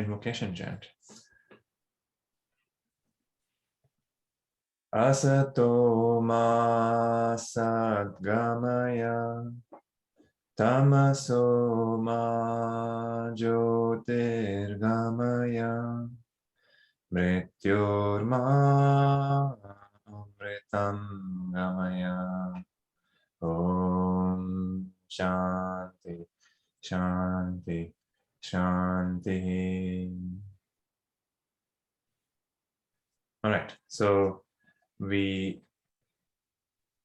invocation chant. Asato ma sadgamaya tamaso ma jyotirgamaya mrityorma amritam gamaya. Om Shanti Shanti Shanti. All right, so we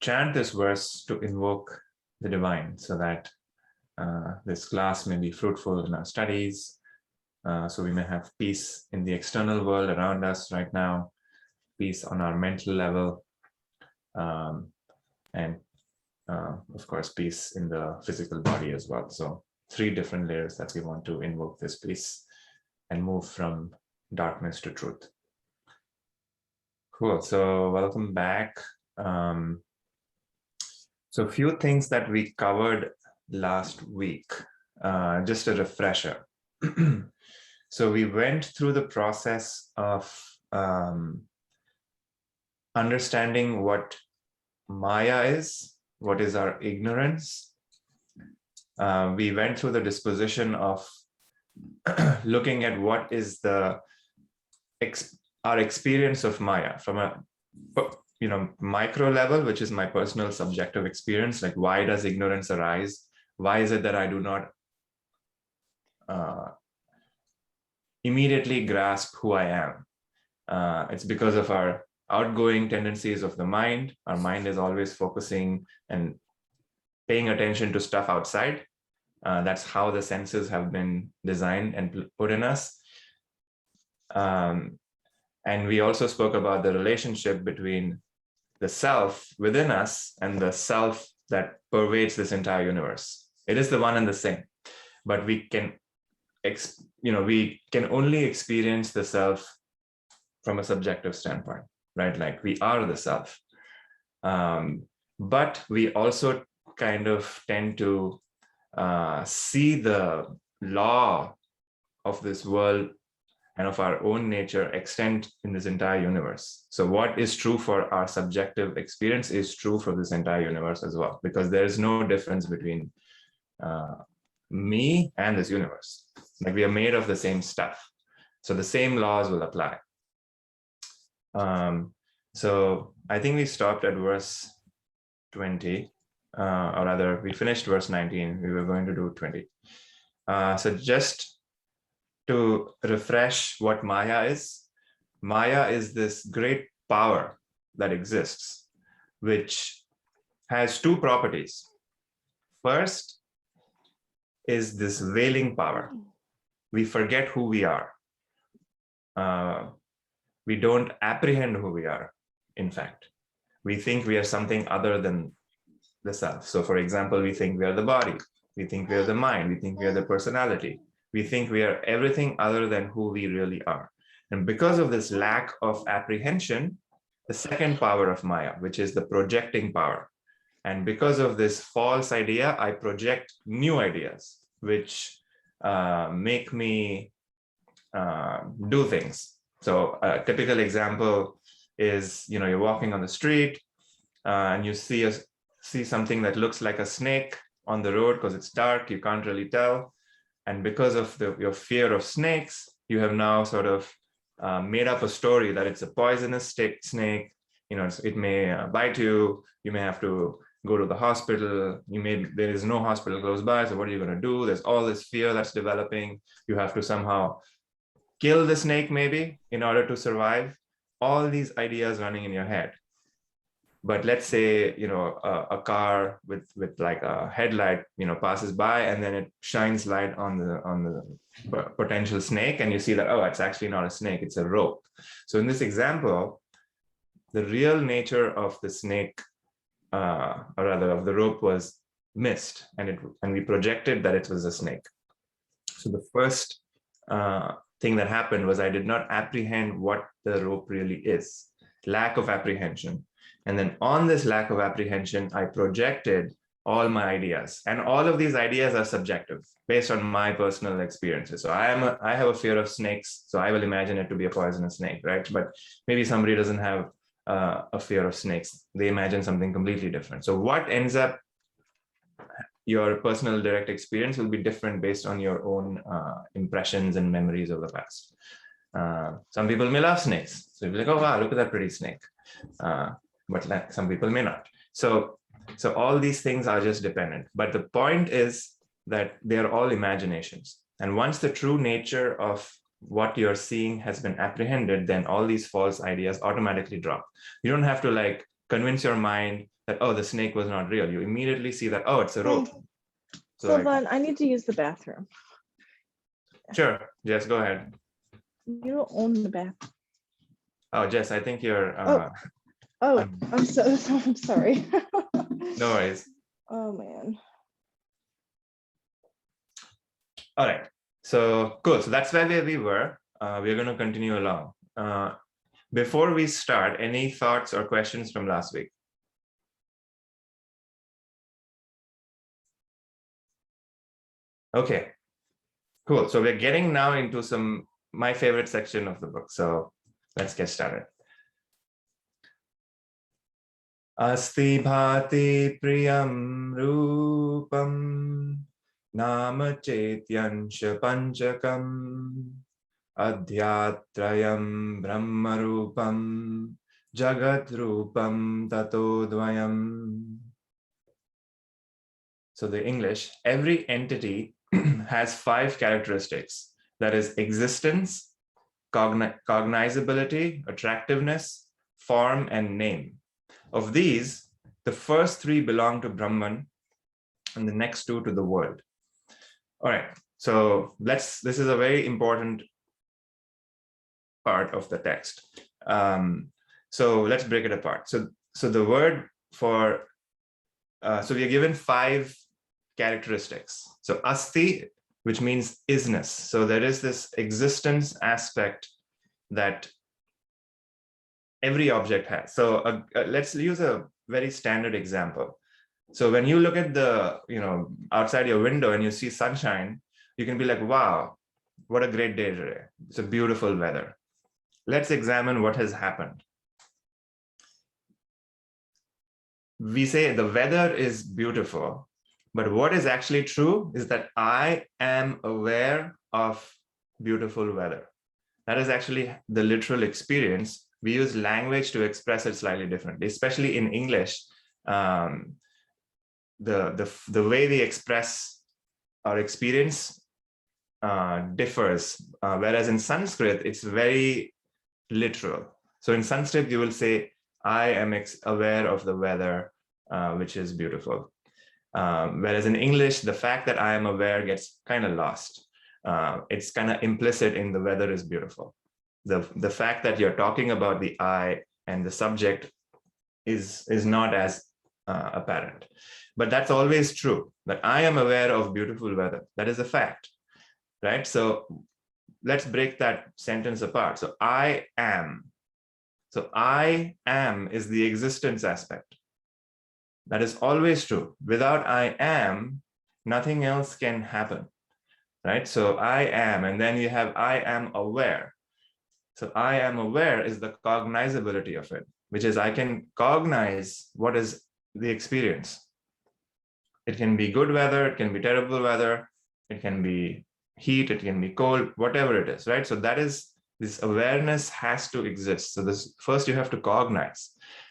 chant this verse to invoke the divine so that this class may be fruitful in our studies, so we may have peace in the external world around us right now, peace on our mental level, and of course peace in the physical body as well. So 3 different layers that we want to invoke this peace and move from darkness to truth. Cool, so welcome back. So a few things that we covered last week, just a refresher. So we went through the process of understanding what Maya is, what is our ignorance. We went through the disposition of looking at what is our experience of Maya from a micro level, which is my personal subjective experience. Like, why does ignorance arise? Why is it that I do not immediately grasp who I am? It's because of our outgoing tendencies of the mind. Our mind is always focusing and paying attention to stuff outside. That's how the senses have been designed and put in us. And we also spoke about the relationship between the self within us and the self that pervades this entire universe. It is the one and the same, but we can only experience the self from a subjective standpoint, right? Like, we are the self. But we also kind of tend to see the law of this world and of our own nature extend in this entire universe. So what is true for our subjective experience is true for this entire universe as well, because there is no difference between me and this universe. Like, we are made of the same stuff. So the same laws will apply. So I think we stopped at verse 20, or rather we finished verse 19. We were going to do 20. So just to refresh what Maya is this great power that exists, which has 2 properties. First is this veiling power. We forget who we are. We don't apprehend who we are, in fact. We think we are something other than the self. So for example, we think we are the body. We think we are the mind. We think we are the personality. We think we are everything other than who we really are. And because of this lack of apprehension, the second power of Maya, which is the projecting power. And because of this false idea, I project new ideas, which make me do things. So a typical example is, you're walking on the street and you see something that looks like a snake on the road because it's dark, you can't really tell. And because of your fear of snakes, you have now sort of made up a story that it's a poisonous snake. It may bite you. You may have to go to the hospital. There is no hospital close by. So what are you going to do? There's all this fear that's developing. You have to somehow kill the snake maybe in order to survive. All these ideas running in your head. But let's say, a car with like a headlight, passes by, and then it shines light on the potential snake, and you see that, oh, it's actually not a snake, it's a rope. So in this example, the real nature of the snake, or rather of the rope, was missed, and we projected that it was a snake. So the first thing that happened was I did not apprehend what the rope really is. Lack of apprehension. And then on this lack of apprehension, I projected all my ideas. And all of these ideas are subjective based on my personal experiences. So I have a fear of snakes, so I will imagine it to be a poisonous snake, right? But maybe somebody doesn't have a fear of snakes. They imagine something completely different. So what ends up your personal direct experience will be different based on your own impressions and memories of the past. Some people may love snakes. So you'll be like, oh, wow, look at that pretty snake. But some people may not. So all these things are just dependent. But the point is that they're all imaginations. And once the true nature of what you're seeing has been apprehended, then all these false ideas automatically drop. You don't have to like convince your mind that, oh, the snake was not real. You immediately see that, oh, it's a rope. So Sylvan, I need to use the bathroom. Sure, Jess, go ahead. You don't own the bathroom. Oh, Jess, I think you're... I'm sorry. No worries. Oh, man. All right. So cool. So that's where we were. We're going to continue along. Before we start, any thoughts or questions from last week? Okay, cool. So we're getting now into my favorite section of the book. So let's get started. Asti bhati priyam rupam nama chetyansha panchakam adhyatrayam brahma rupam jagat rupam tato dvayam. So the English, every entity has 5 characteristics. That is existence, cognizability, attractiveness, form, and name. Of these, the first 3 belong to Brahman and the next 2 to the world. All right, so this is a very important part of the text. So let's break it apart. So the word for, so we are given 5 characteristics. So asti, which means isness. So there is this existence aspect that every object has. So let's use a very standard example. So when you look at the, outside your window and you see sunshine, you can be like, wow, what a great day today. It's a beautiful weather. Let's examine what has happened. We say the weather is beautiful, but what is actually true is that I am aware of beautiful weather. That is actually the literal experience. We use language to express it slightly differently, especially in English. The way we express our experience differs, whereas in Sanskrit, it's very literal. So in Sanskrit, you will say, I am aware of the weather, which is beautiful. Whereas in English, the fact that I am aware gets kind of lost. It's kind of implicit in the weather is beautiful. The fact that you're talking about the I and the subject is not as apparent. But that's always true, that I am aware of beautiful weather. That is a fact, right? So let's break that sentence apart. So I am. So I am is the existence aspect. That is always true. Without I am, nothing else can happen, right? So I am, and then you have I am aware. So I am aware is the cognizability of it, which is I can cognize what is the experience. It can be good weather, it can be terrible weather, it can be heat, it can be cold, whatever it is, right? So that is, this awareness has to exist. So this first you have to cognize.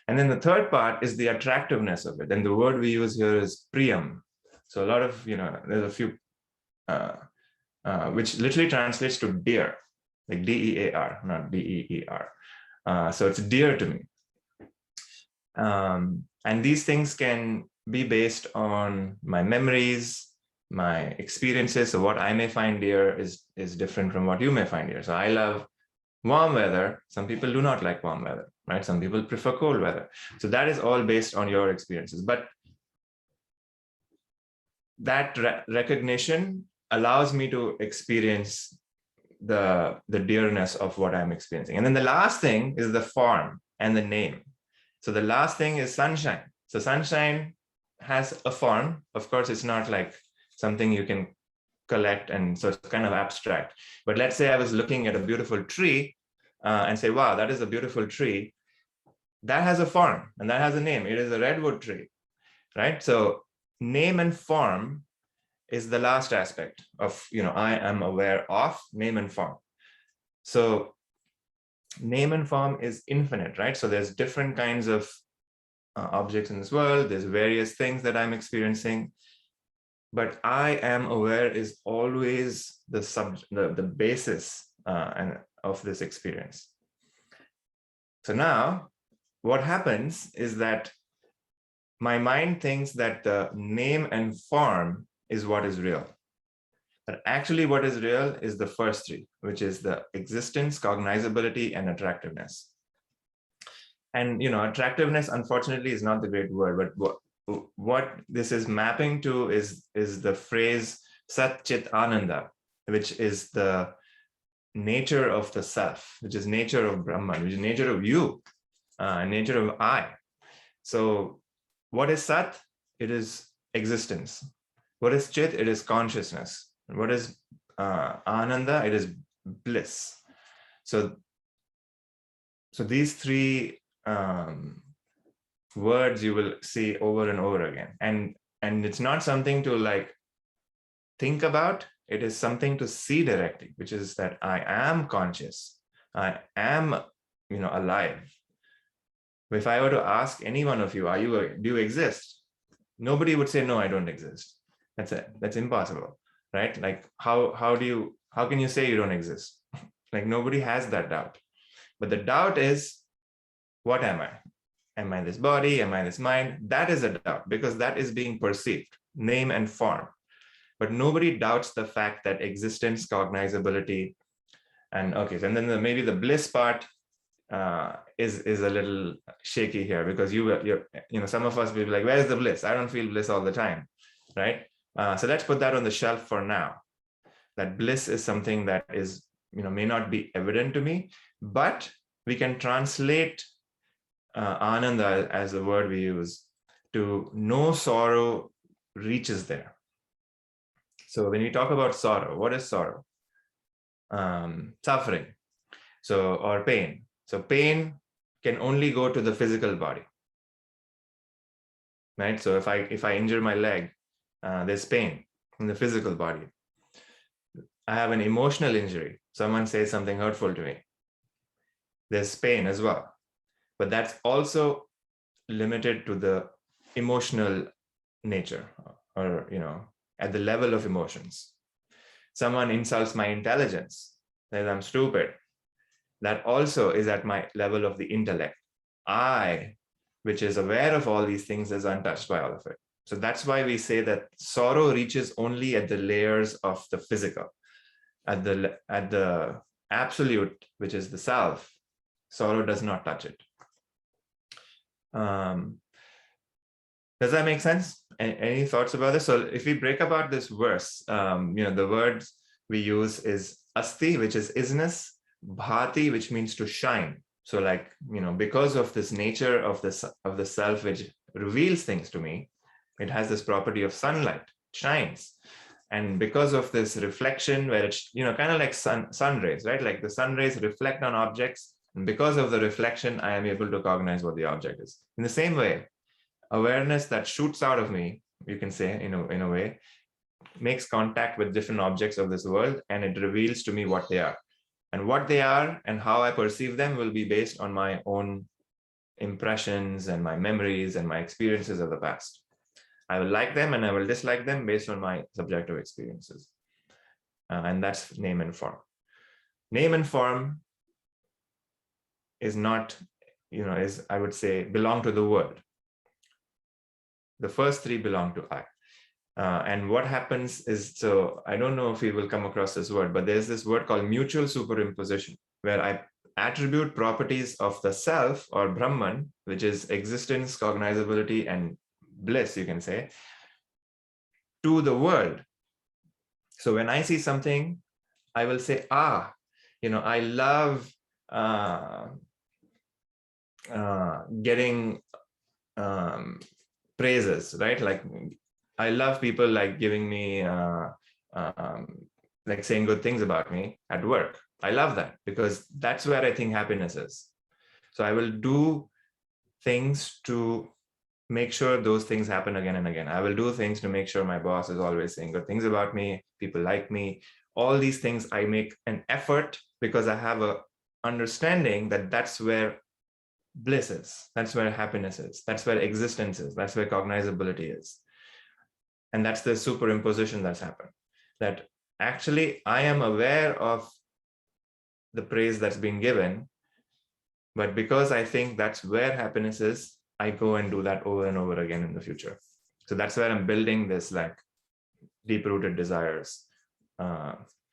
And then the third part is the attractiveness of it. And the word we use here is priyam. So a lot of, there's a few, which literally translates to dear, like D-E-A-R, not D-E-E-R. So it's dear to me. And these things can be based on my memories, my experiences. So what I may find dear is different from what you may find dear. So I love warm weather. Some people do not like warm weather, right? Some people prefer cold weather. So that is all based on your experiences. But that recognition allows me to experience the dearness of what I'm experiencing. And then the last thing is the form and the name. So the last thing is sunshine. So sunshine has a form. Of course, it's not like something you can collect, and so it's kind of abstract. But let's say I was looking at a beautiful tree and say, wow, that is a beautiful tree. That has a form and that has a name. It is a redwood tree, right? So name and form is the last aspect of, I am aware of name and form. So name and form is infinite, right? So there's different kinds of objects in this world. There's various things that I'm experiencing, but I am aware is always the basis and of this experience. So now what happens is that my mind thinks that the name and form is what is real. But actually what is real is the first three, which is the existence, cognizability, and attractiveness. And attractiveness, unfortunately, is not the great word, but what this is mapping to is the phrase Sat Chit Ananda, which is the nature of the self, which is nature of Brahman, which is nature of you, nature of I. So what is Sat? It is existence. What is Chit? It is consciousness. And what is Ananda? It is bliss. So these three words you will see over and over again. And it's not something to like think about. It is something to see directly, which is that I am conscious. I am, alive. If I were to ask any one of you, do you exist? Nobody would say, no, I don't exist. That's impossible, right? Like how can you say you don't exist? Like nobody has that doubt. But the doubt is, what am I? Am I this body? Am I this mind? That is a doubt, because that is being perceived, name and form. But nobody doubts the fact that existence, cognizability, and and then maybe the bliss part is a little shaky here, because some of us will be like, where's the bliss? I don't feel bliss all the time, right? So let's put that on the shelf for now. That bliss is something that is, may not be evident to me, but we can translate Ananda as the word we use to no sorrow reaches there. So when we talk about sorrow, what is sorrow? Suffering, or pain. So pain can only go to the physical body, right? So if I injure my leg, there's pain in the physical body. I have an emotional injury. Someone says something hurtful to me. There's pain as well. But that's also limited to the emotional nature, or, at the level of emotions. Someone insults my intelligence, says I'm stupid. That also is at my level of the intellect. I, which is aware of all these things, is untouched by all of it. So that's why we say that sorrow reaches only at the layers of the physical. At the absolute, which is the self, sorrow does not touch it. Does that make sense? Any thoughts about this? So if we break apart this verse, the words we use is asti, which is isness, bhati, which means to shine. So like, because of this nature of the self, which reveals things to me, it has this property of sunlight, shines. And because of this reflection, where it's, kind of like sun rays, right? Like the sun rays reflect on objects. And because of the reflection, I am able to cognize what the object is. In the same way, awareness that shoots out of me, you can say, in a way, makes contact with different objects of this world, and it reveals to me what they are. And what they are and how I perceive them will be based on my own impressions and my memories and my experiences of the past. I will like them and I will dislike them based on my subjective experiences. And that's name and form. Name and form is not, is, I would say, belong to the world. The first three belong to I. And what happens is, so I don't know if you will come across this word, but there's this word called mutual superimposition, where I attribute properties of the self, or Brahman, which is existence, cognizability, and bliss, you can say, to the world. So when I see something, I will say, I love getting praises, right? Like I love people like giving me, like saying good things about me at work. I love that because that's where I think happiness is. So I will do things to make sure those things happen again and again. I will do things to make sure my boss is always saying good things about me, people like me. All these things I make an effort because I have a understanding that that's where bliss is, that's where happiness is, that's where existence is, that's where cognizability is. And that's the superimposition that's happened. That actually I am aware of the praise that's been given, but because I think that's where happiness is, I go and do that over and over again in the future. So that's where I'm building this like deep-rooted desires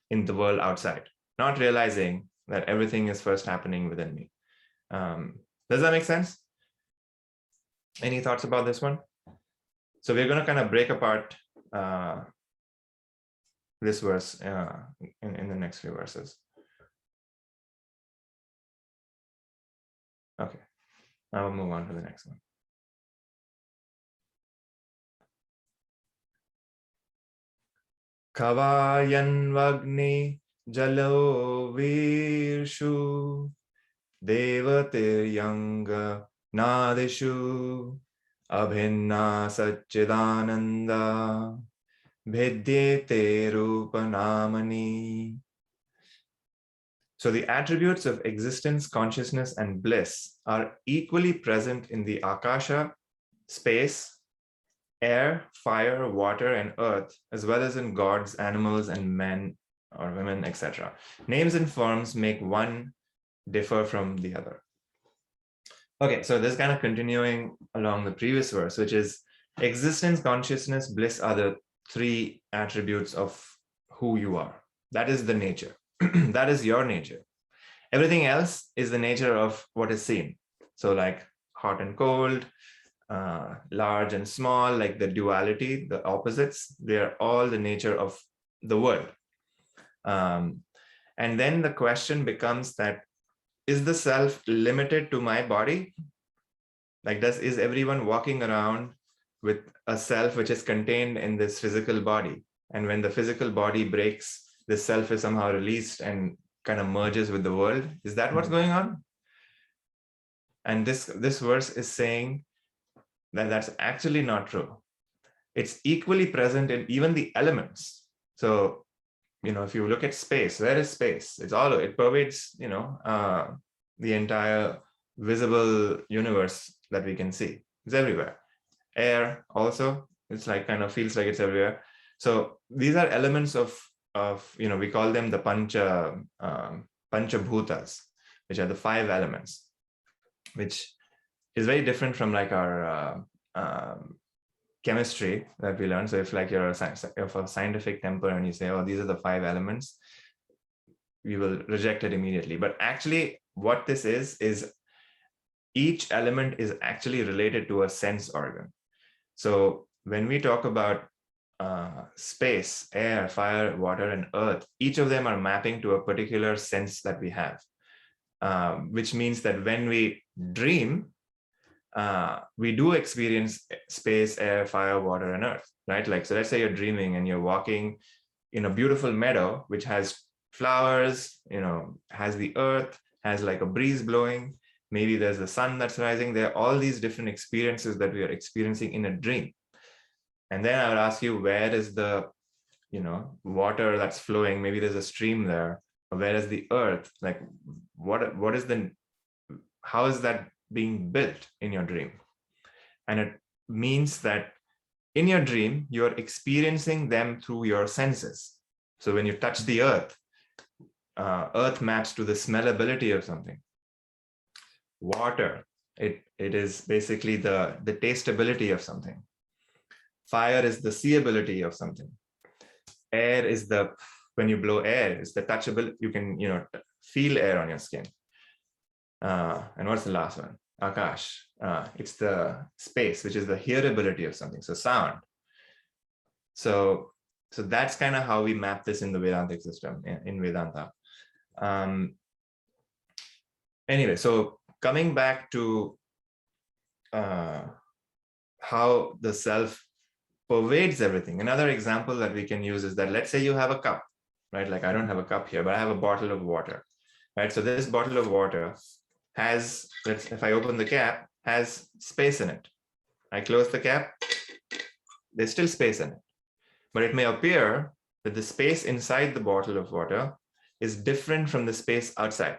in the world outside, not realizing that everything is first happening within me. Does that make sense? Any thoughts about this one? So we're going to kind of break apart this verse in the next few verses. Okay, I will move on to the next one. Kavayan Vagni Jalo Virshu Devatiryanga Nadishu Abhinna Satchidananda Bhidyete Rupanamani. So the attributes of existence, consciousness, and bliss are equally present in the Akasha, space, air, fire, water, and earth, as well as in gods, animals, and men or women, etc. Names and forms make one differ from the other. Okay, so this is kind of continuing along the previous verse, which is existence, consciousness, bliss are the three attributes of who you are. That is the nature. That is your nature. Everything else is the nature of what is seen. So like hot and cold, large and small, like the duality, the opposites, they are all the nature of the world. And then the question becomes that, is the self limited to my body? Like is everyone walking around with a self which is contained in this physical body? And when the physical body breaks, the self is somehow released and kind of merges with the world. Is that what's going on? And this verse is saying that that's actually not true. It's equally present in even the elements. So, if you look at space, where is space? It pervades, the entire visible universe that we can see. It's everywhere. Air also, it's like kind of feels like it's everywhere. So these are elements of we call them the pancha bhutas, which are the five elements, which is very different from like our chemistry that we learn. So if like you're a scientific temper and you say, oh, these are the five elements, we will reject it immediately. But actually what this is each element is actually related to a sense organ. So when we talk about space, air, fire, water, and earth, each of them are mapping to a particular sense that we have, which means that when we dream, we do experience space, air, fire, water, and earth, right? Like, so let's say you're dreaming and you're walking in a beautiful meadow, which has flowers, has the earth, has like a breeze blowing. Maybe there's the sun that's rising. There are all these different experiences that we are experiencing in a dream. And then I would ask you, where is the, water that's flowing? Maybe there's a stream there. Or where is the earth? Like, how is that being built in your dream? And it means that in your dream, you're experiencing them through your senses. So when you touch the earth maps to the smellability of something. Water, it is basically the tasteability of something. Fire is the seeability of something. Air is when you blow air, it's the touchability. You can, feel air on your skin. And what's the last one? Akash. It's the space, which is the hearability of something. So sound. So that's kind of how we map this in the Vedantic system, in Vedanta. Anyway, so coming back to how the self pervades everything. Another example that we can use is that, let's say you have a cup, right? Like I don't have a cup here, but I have a bottle of water, right? So this bottle of water has, if I open the cap, has space in it. I close the cap, there's still space in it. But it may appear that the space inside the bottle of water is different from the space outside.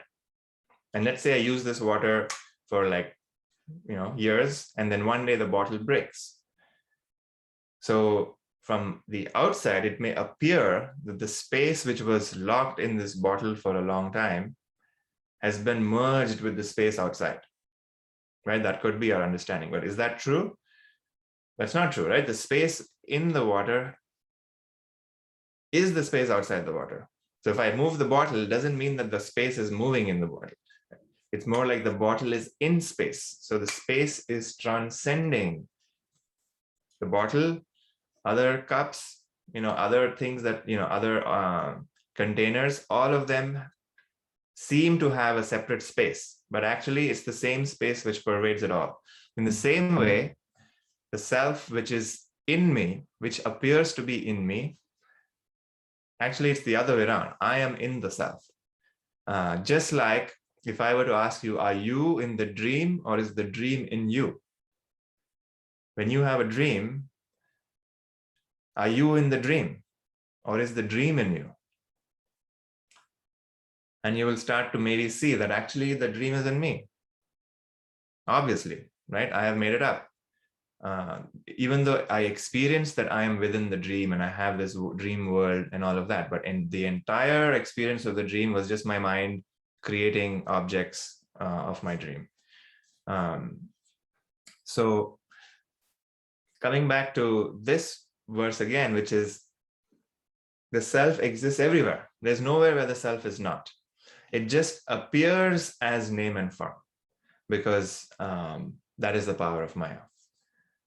And let's say I use this water for like, years, and then one day the bottle breaks. So from the outside, it may appear that the space which was locked in this bottle for a long time has been merged with the space outside, right? That could be our understanding, but is that true? That's not true, right? The space in the water is the space outside the water. So if I move the bottle, it doesn't mean that the space is moving in the bottle. It's more like the bottle is in space. So the space is transcending the bottle, other cups, other things that, other containers, all of them seem to have a separate space, but actually it's the same space which pervades it all. In the same way, the self which is in me, which appears to be in me, actually it's the other way around. I am in the self. Just like if I were to ask you, are you in the dream or is the dream in you? When you have a dream, are you in the dream or is the dream in you? And you will start to maybe see that actually the dream is in me. Obviously, right? I have made it up. Even though I experience that I am within the dream and I have this dream world and all of that, but in the entire experience of the dream was just my mind creating objects of my dream. So coming back to this verse again, which is the self exists everywhere. There's nowhere where the self is not. It just appears as name and form because that is the power of Maya.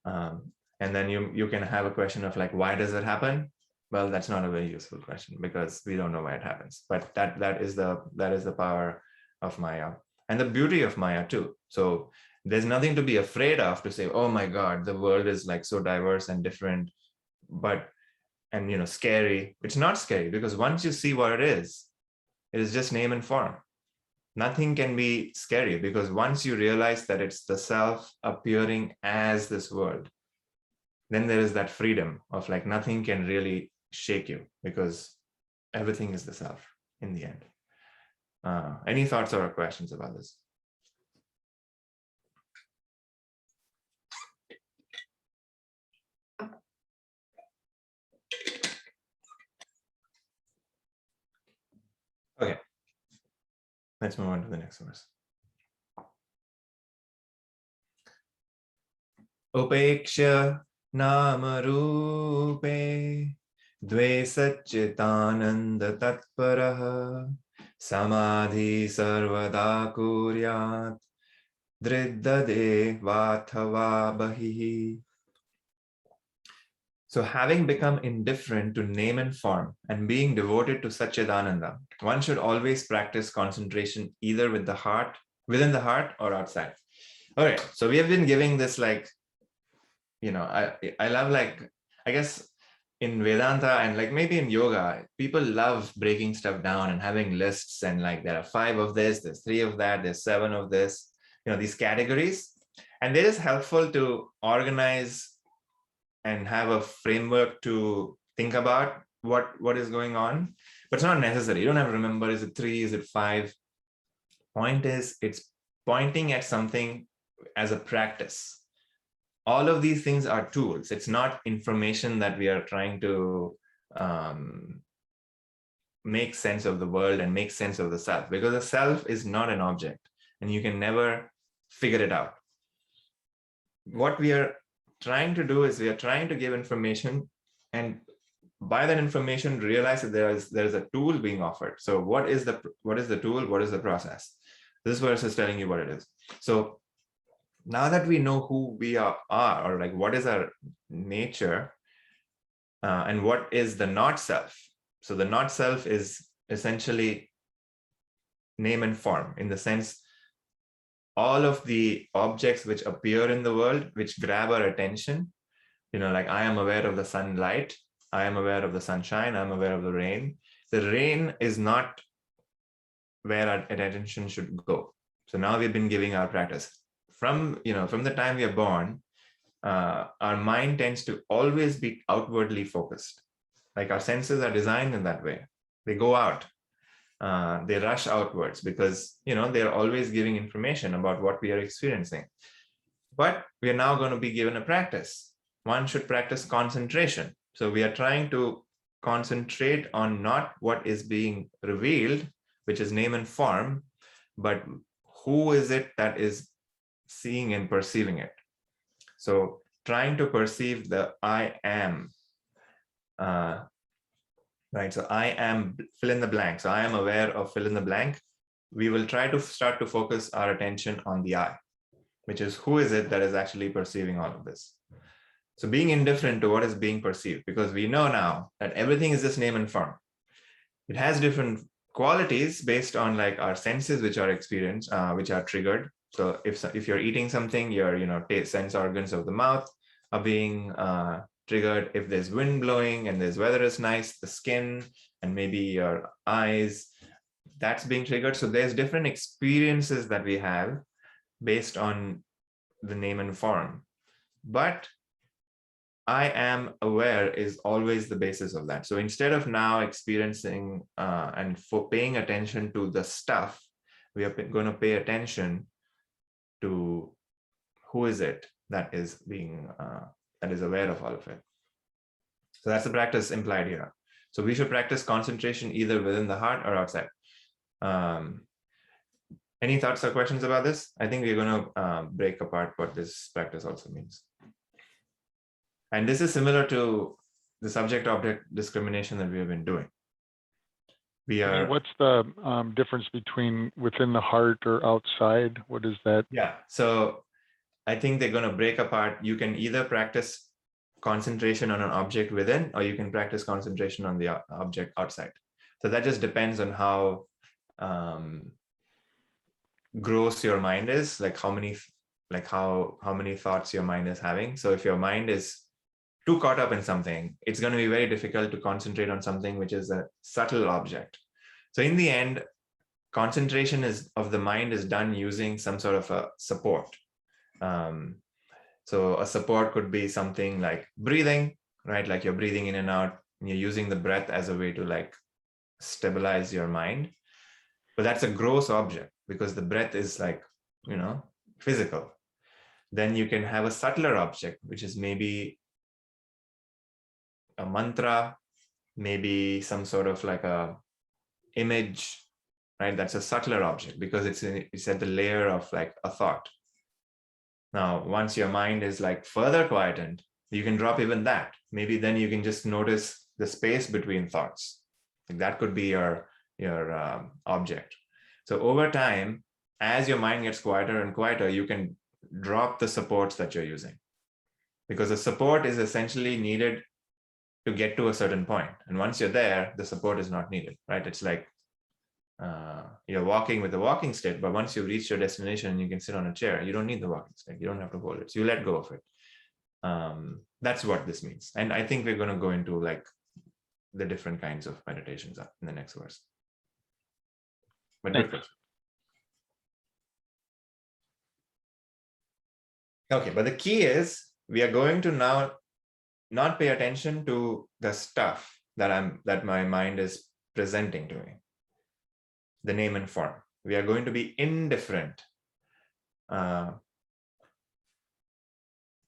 And then you can have a question of like, why does it happen? Well, that's not a very useful question because we don't know why it happens. But that is the power of Maya and the beauty of Maya too. So there's nothing to be afraid of to say, oh my God, the world is like so diverse and different, and scary. It's not scary because once you see what it is just name and form. Nothing can be scary because once you realize that it's the self appearing as this world, then there is that freedom of like nothing can really shake you because everything is the self in the end. Any thoughts or questions about this? Okay, let's move on to the next verse. Upekshya nama rupe dve satchitananda tatparaha samadhi sarvada kuryat dridade vathava bahihi. So having become indifferent to name and form and being devoted to Satchidananda, one should always practice concentration either within the heart or outside. All right, so we have been giving this like, I love like, I guess in Vedanta and like maybe in yoga, people love breaking stuff down and having lists and like there are 5 of this, there's 3 of that, there's 7 of this, these categories. And it is helpful to organize and have a framework to think about what is going on, but it's not necessary. You don't have to remember, is it 3, is it 5? Point is, it's pointing at something as a practice. All of these things are tools. It's not information that we are trying to make sense of the world and make sense of the self, because the self is not an object and you can never figure it out. What we are trying to do is we are trying to give information, and by that information realize that there is a tool being offered. So what is the tool? What is the process? This verse is telling you what it is. So now that we know who we are or like what is our nature and what is the not self. So the not self is essentially name and form, in the sense all of the objects which appear in the world, which grab our attention, like I am aware of the sunlight, I am aware of the sunshine, I'm aware of the rain. The rain is not where our attention should go. So now we've been giving our practice. From the time we are born, our mind tends to always be outwardly focused. Like our senses are designed in that way. They go out. They rush outwards because they're always giving information about what we are experiencing. But we are now going to be given a practice. One should practice concentration. So we are trying to concentrate on not what is being revealed, which is name and form, but who is it that is seeing and perceiving it. So trying to perceive the I am, right? So I am fill in the blank. So I am aware of fill in the blank. We will try to start to focus our attention on the I, which is who is it that is actually perceiving all of this. So being indifferent to what is being perceived, because we know now that everything is just name and form. It has different qualities based on like our senses, which are experienced, which are triggered. So if you're eating something, your sense organs of the mouth are being triggered. If there's wind blowing and there's weather is nice, the skin and maybe your eyes, that's being triggered. So there's different experiences that we have based on the name and form. But I am aware is always the basis of that. So instead of now experiencing and paying attention to the stuff, we are going to pay attention to who is it that is being that is aware of all of it. So that's the practice implied here. So we should practice concentration either within the heart or outside. Any thoughts or questions about this? I think we're going to break apart what this practice also means. And this is similar to the subject-object discrimination that we have been doing. What's the difference between within the heart or outside? What is that? Yeah, so I think they're going to break apart. You can either practice concentration on an object within, or you can practice concentration on the object outside. So that just depends on how gross your mind is, like how many thoughts your mind is having. So if your mind is too caught up in something, it's going to be very difficult to concentrate on something which is a subtle object. So in the end, concentration of the mind is done using some sort of a support. So a support could be something like breathing, right? Like you're breathing in and out, and you're using the breath as a way to like stabilize your mind. But that's a gross object because the breath is like, physical. Then you can have a subtler object, which is maybe a mantra, maybe some sort of like a image, right? That's a subtler object because it's at the layer of like a thought. Now, once your mind is like further quietened, you can drop even that. Maybe then you can just notice the space between thoughts. Like that could be your object. So over time, as your mind gets quieter and quieter, you can drop the supports that you're using, because the support is essentially needed to get to a certain point. And once you're there, the support is not needed, right? It's like you're walking with a walking stick, but once you reach your destination, you can sit on a chair. You don't need the walking stick. You don't have to hold it. So you let go of it. That's what this means. And I think we're going to go into like the different kinds of meditations in the next verse. But good question. Okay, but the key is we are going to now not pay attention to the stuff that my mind is presenting to me, the name and form. We are going to be indifferent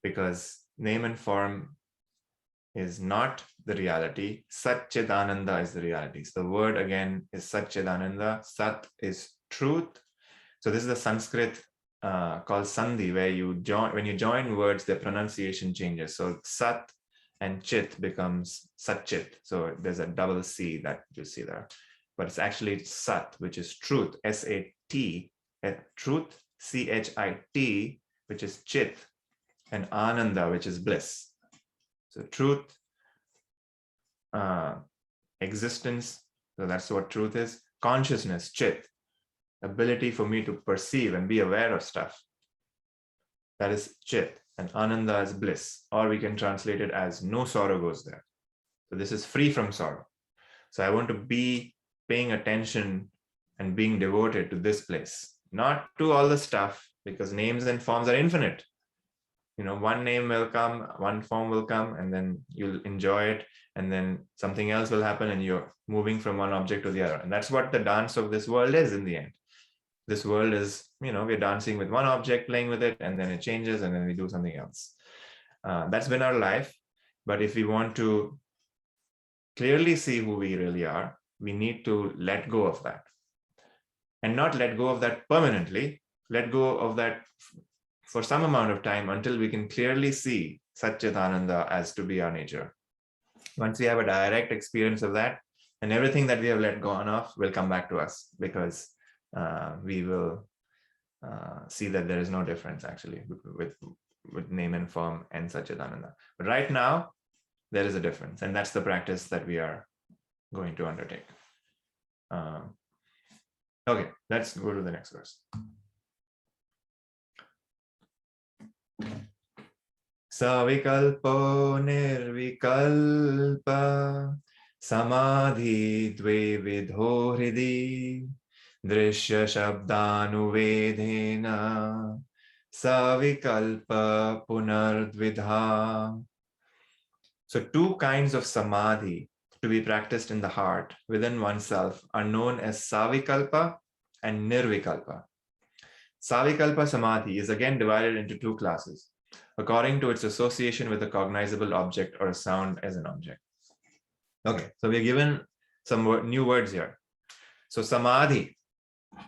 because name and form is not the reality. Satchidananda is the reality. So the word again is Satchidananda. Sat is truth. So this is the Sanskrit called Sandhi, where when you join words, the pronunciation changes. So Sat and Chit becomes Satchit. So there's a double C that you see there. But it's actually Sat, which is truth, S-A-T, truth, C-H-I-T, which is Chit, and Ananda, which is bliss. So truth, existence, so that's what truth is. Consciousness, Chit, ability for me to perceive and be aware of stuff. That is chit, and ananda is bliss, or we can translate it as no sorrow goes there. So this is free from sorrow. So I want to be paying attention and being devoted to this place, not to all the stuff, because names and forms are infinite. One name will come, one form will come, and then you'll enjoy it, and then something else will happen, and you're moving from one object to the other. And that's what the dance of this world is in the end. This world is, we're dancing with one object, playing with it, and then it changes, and then we do something else. That's been our life. But if we want to clearly see who we really are, we need to let go of that. And not let go of that permanently, let go of that for some amount of time until we can clearly see Satchitananda as to be our nature. Once we have a direct experience of that, and everything that we have let go of will come back to us, because we will see that there is no difference actually with name and form and Satchitananda. But right now, there is a difference, and that's the practice that we are going to undertake. Okay, let's go to the next verse. Savikalpo nirvikalpa samadhi dve vidho hridi drisya shabdanuvedena savikalpa punardvidha. So two kinds of samadhi to be practiced in the heart within oneself are known as savikalpa and nirvikalpa. Savikalpa samadhi is again divided into two classes, according to its association with a cognizable object or a sound as an object. Okay, so we're given some new words here. So samadhi.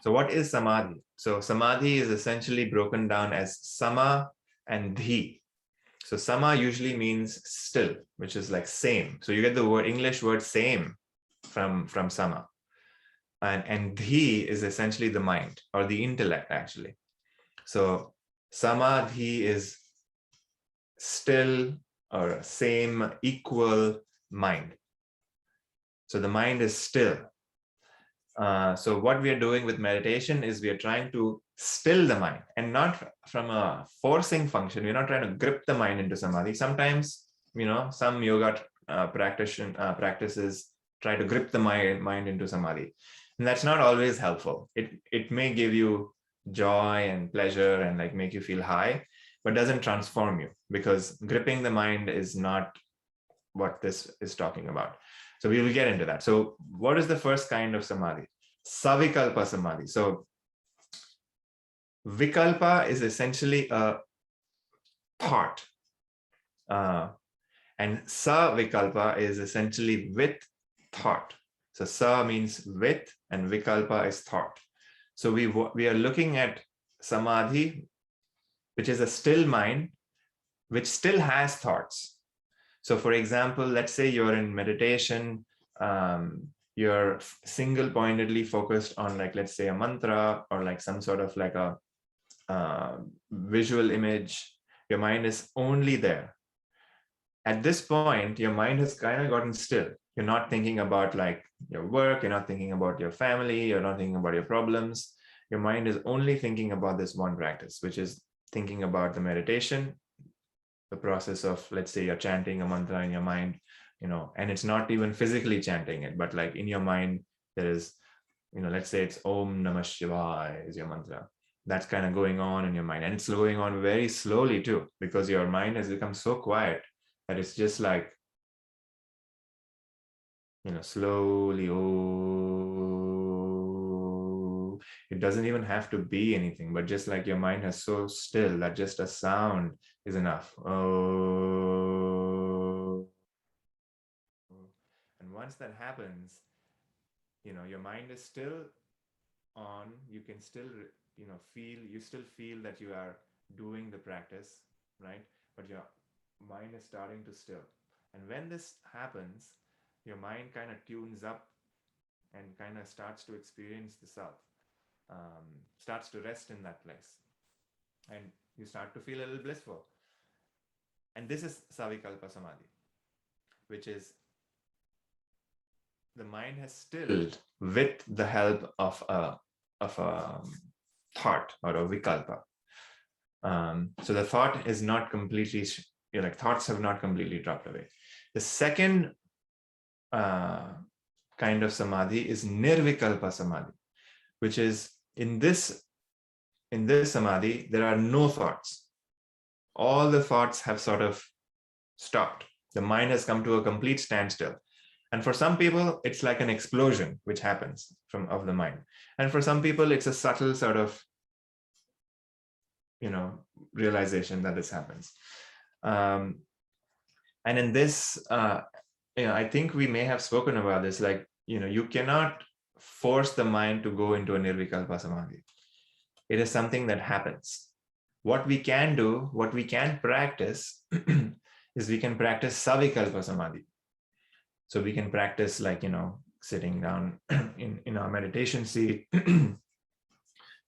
So what is samadhi? So samadhi is essentially broken down as sama and dhi. So sama usually means still, which is like same. So you get the English word same from sama. And dhi is essentially the mind or the intellect actually. So samadhi is still or same, equal mind. So the mind is still. So what we are doing with meditation is we are trying to still the mind, and not from a forcing function. We're not trying to grip the mind into samadhi. Sometimes, some yoga practices try to grip the mind into samadhi. And that's not always helpful. It may give you joy and pleasure and like make you feel high, but doesn't transform you, because gripping the mind is not what this is talking about. So we will get into that. So what is the first kind of samadhi? Savikalpa samadhi. So vikalpa is essentially a thought. And savikalpa is essentially with thought. So sa means with and vikalpa is thought. So we are looking at samadhi, which is a still mind, which still has thoughts. So for example, let's say you're in meditation, you're single-pointedly focused on like, let's say a mantra or like some sort of like a visual image. Your mind is only there. At this point, your mind has kind of gotten still. You're not thinking about like your work, you're not thinking about your family, you're not thinking about your problems. Your mind is only thinking about this one practice, which is thinking about the meditation, the process of, let's say you're chanting a mantra in your mind, and it's not even physically chanting it, but like in your mind, there is, let's say it's Om Namah Shivaya is your mantra. That's kind of going on in your mind. And it's going on very slowly too, because your mind has become so quiet that it's just like, slowly, oh, it doesn't even have to be anything, but just like your mind has so still that just a sound is enough. Oh. And once that happens, your mind is still on, you can still, feel that you are doing the practice, right? But your mind is starting to still. And when this happens, your mind kind of tunes up and kind of starts to experience the self, starts to rest in that place. And you start to feel a little blissful. And this is Savikalpa Samadhi, which is the mind has stilled with the help of a thought or a vikalpa. So the thought is not completely, thoughts have not completely dropped away. The second kind of samadhi is nirvikalpa samadhi, which is in this samadhi, there are no thoughts. All the thoughts have sort of stopped. The mind has come to a complete standstill. And for some people, it's like an explosion which happens of the mind. And for some people, it's a subtle sort of, realization that this happens. And in this, I think we may have spoken about this, you cannot force the mind to go into a nirvikalpa samadhi. It is something that happens. What we can do, what we can practice is we can practice savikalpa samadhi. So we can practice sitting down in our meditation seat,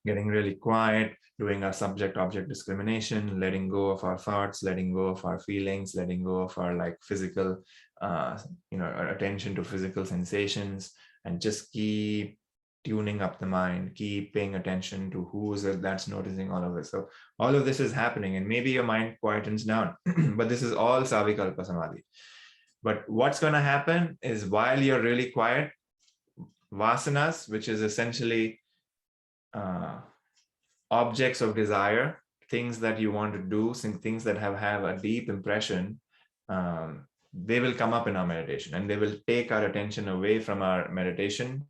getting really quiet, doing our subject-object discrimination, letting go of our thoughts, letting go of our feelings, letting go of our physical, our attention to physical sensations, and just keep tuning up the mind, keep paying attention to who is it that's noticing all of this. So all of this is happening, and maybe your mind quietens down, but this is all savikalpa samadhi. But what's going to happen is while you're really quiet, vasanas, which is essentially objects of desire, things that you want to do, things that have a deep impression, they will come up in our meditation, and they will take our attention away from our meditation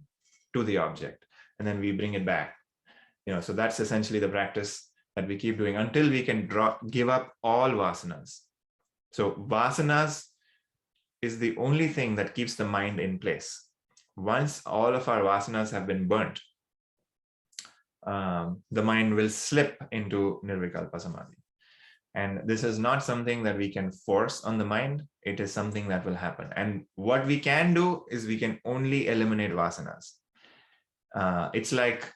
to the object, and then we bring it back. So that's essentially the practice that we keep doing until we can give up all vasanas. So vasanas is the only thing that keeps the mind in place. Once all of our vasanas have been burnt, the mind will slip into nirvikalpa samadhi. And this is not something that we can force on the mind. It is something that will happen. And what we can do is we can only eliminate vasanas. It's like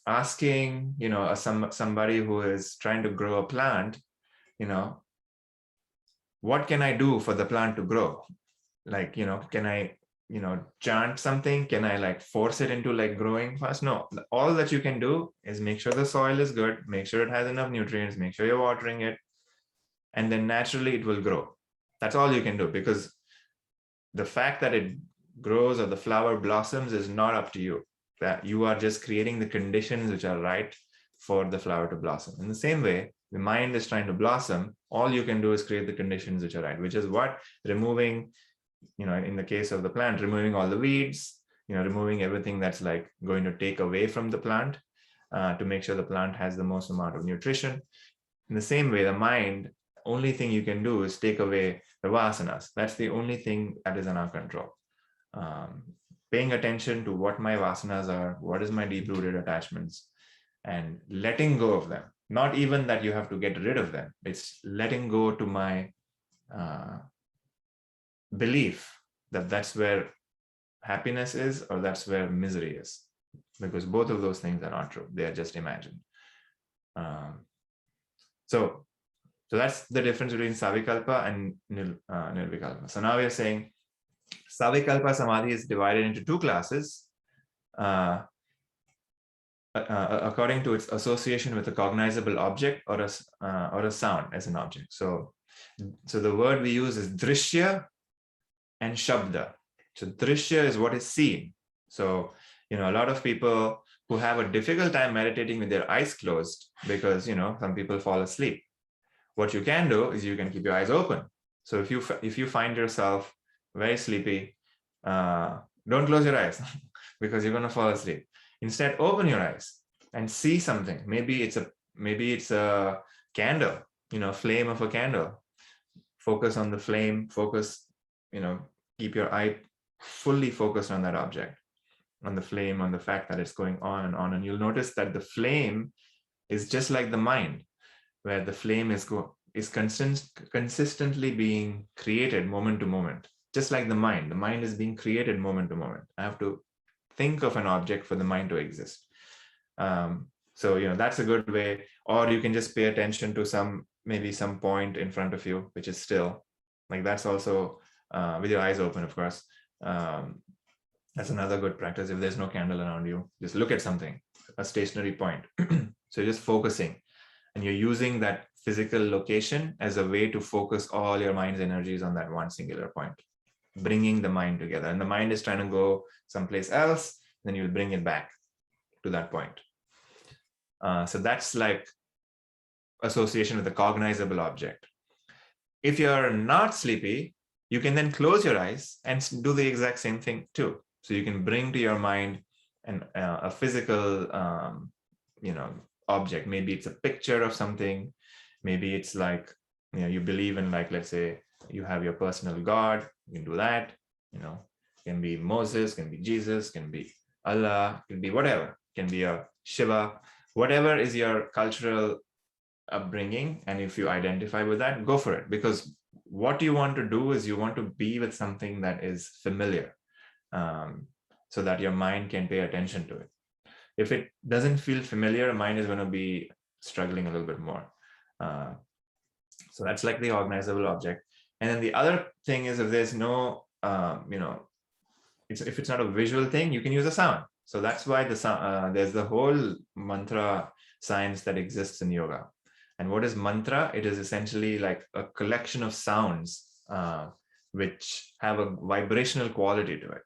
asking, somebody who is trying to grow a plant, what can I do for the plant to grow? Can I, chant something? Can I force it into growing fast? No, all that you can do is make sure the soil is good, make sure it has enough nutrients, make sure you're watering it, and then naturally it will grow. That's all you can do, because the fact that it grows or the flower blossoms is not up to you. That you are just creating the conditions which are right for the flower to blossom. In the same way, the mind is trying to blossom. All you can do is create the conditions which are right, which is what? Removing, in the case of the plant, removing all the weeds, removing everything that's going to take away from the plant to make sure the plant has the most amount of nutrition. In the same way, the mind, only thing you can do is take away the vasanas. That's the only thing that is in our control. Paying attention to what my vasanas are, what is my deep-rooted attachments, and letting go of them. Not even that you have to get rid of them. It's letting go to my belief that that's where happiness is, or that's where misery is, because both of those things are not true. They are just imagined. So that's the difference between savikalpa and nirvikalpa. So now we are saying savikalpa samadhi is divided into two classes according to its association with a cognizable object or a sound as an object. So the word we use is drisya and shabda. So drisya is what is seen. So a lot of people who have a difficult time meditating with their eyes closed, because some people fall asleep. What you can do is you can keep your eyes open. So if you find yourself very sleepy, don't close your eyes because you're going to fall asleep. Instead, open your eyes and see something. Maybe it's a candle, flame of a candle. Focus on the flame. Focus, keep your eye fully focused on that object, on the flame, on the fact that it's going on and on. And you'll notice that the flame is just like the mind, where the flame is consistently being created moment to moment. Just like the mind is being created moment to moment. I have to think of an object for the mind to exist. So that's a good way. Or you can just pay attention to some point in front of you, which is still. That's also with your eyes open, of course. That's another good practice. If there's no candle around you, just look at something. a stationary point. So you're just focusing, and you're using that physical location as a way to focus all your mind's energies on that one singular point, bringing the mind together. And the mind is trying to go someplace else, then you'll bring it back to that point. So that's like association with a cognizable object. If you're not sleepy, you can then close your eyes and do the exact same thing too. So you can bring to your mind a physical, object. Maybe it's a picture of something. Maybe it's like, you believe in, like, let's say you have your personal God. You can do that. Can be Moses, can be Jesus, can be Allah, can be whatever. Can be a Shiva, whatever is your cultural upbringing, and if you identify with that, go for it, because what you want to do is you want to be with something that is familiar, so that your mind can pay attention to it. If it doesn't feel familiar, mind is going to be struggling a little bit more. So that's like the cognizable object. And then the other thing is, if there's no if it's not a visual thing, you can use a sound. So that's why there's the whole mantra science that exists in yoga. And what is mantra? It is essentially like a collection of sounds which have a vibrational quality to it.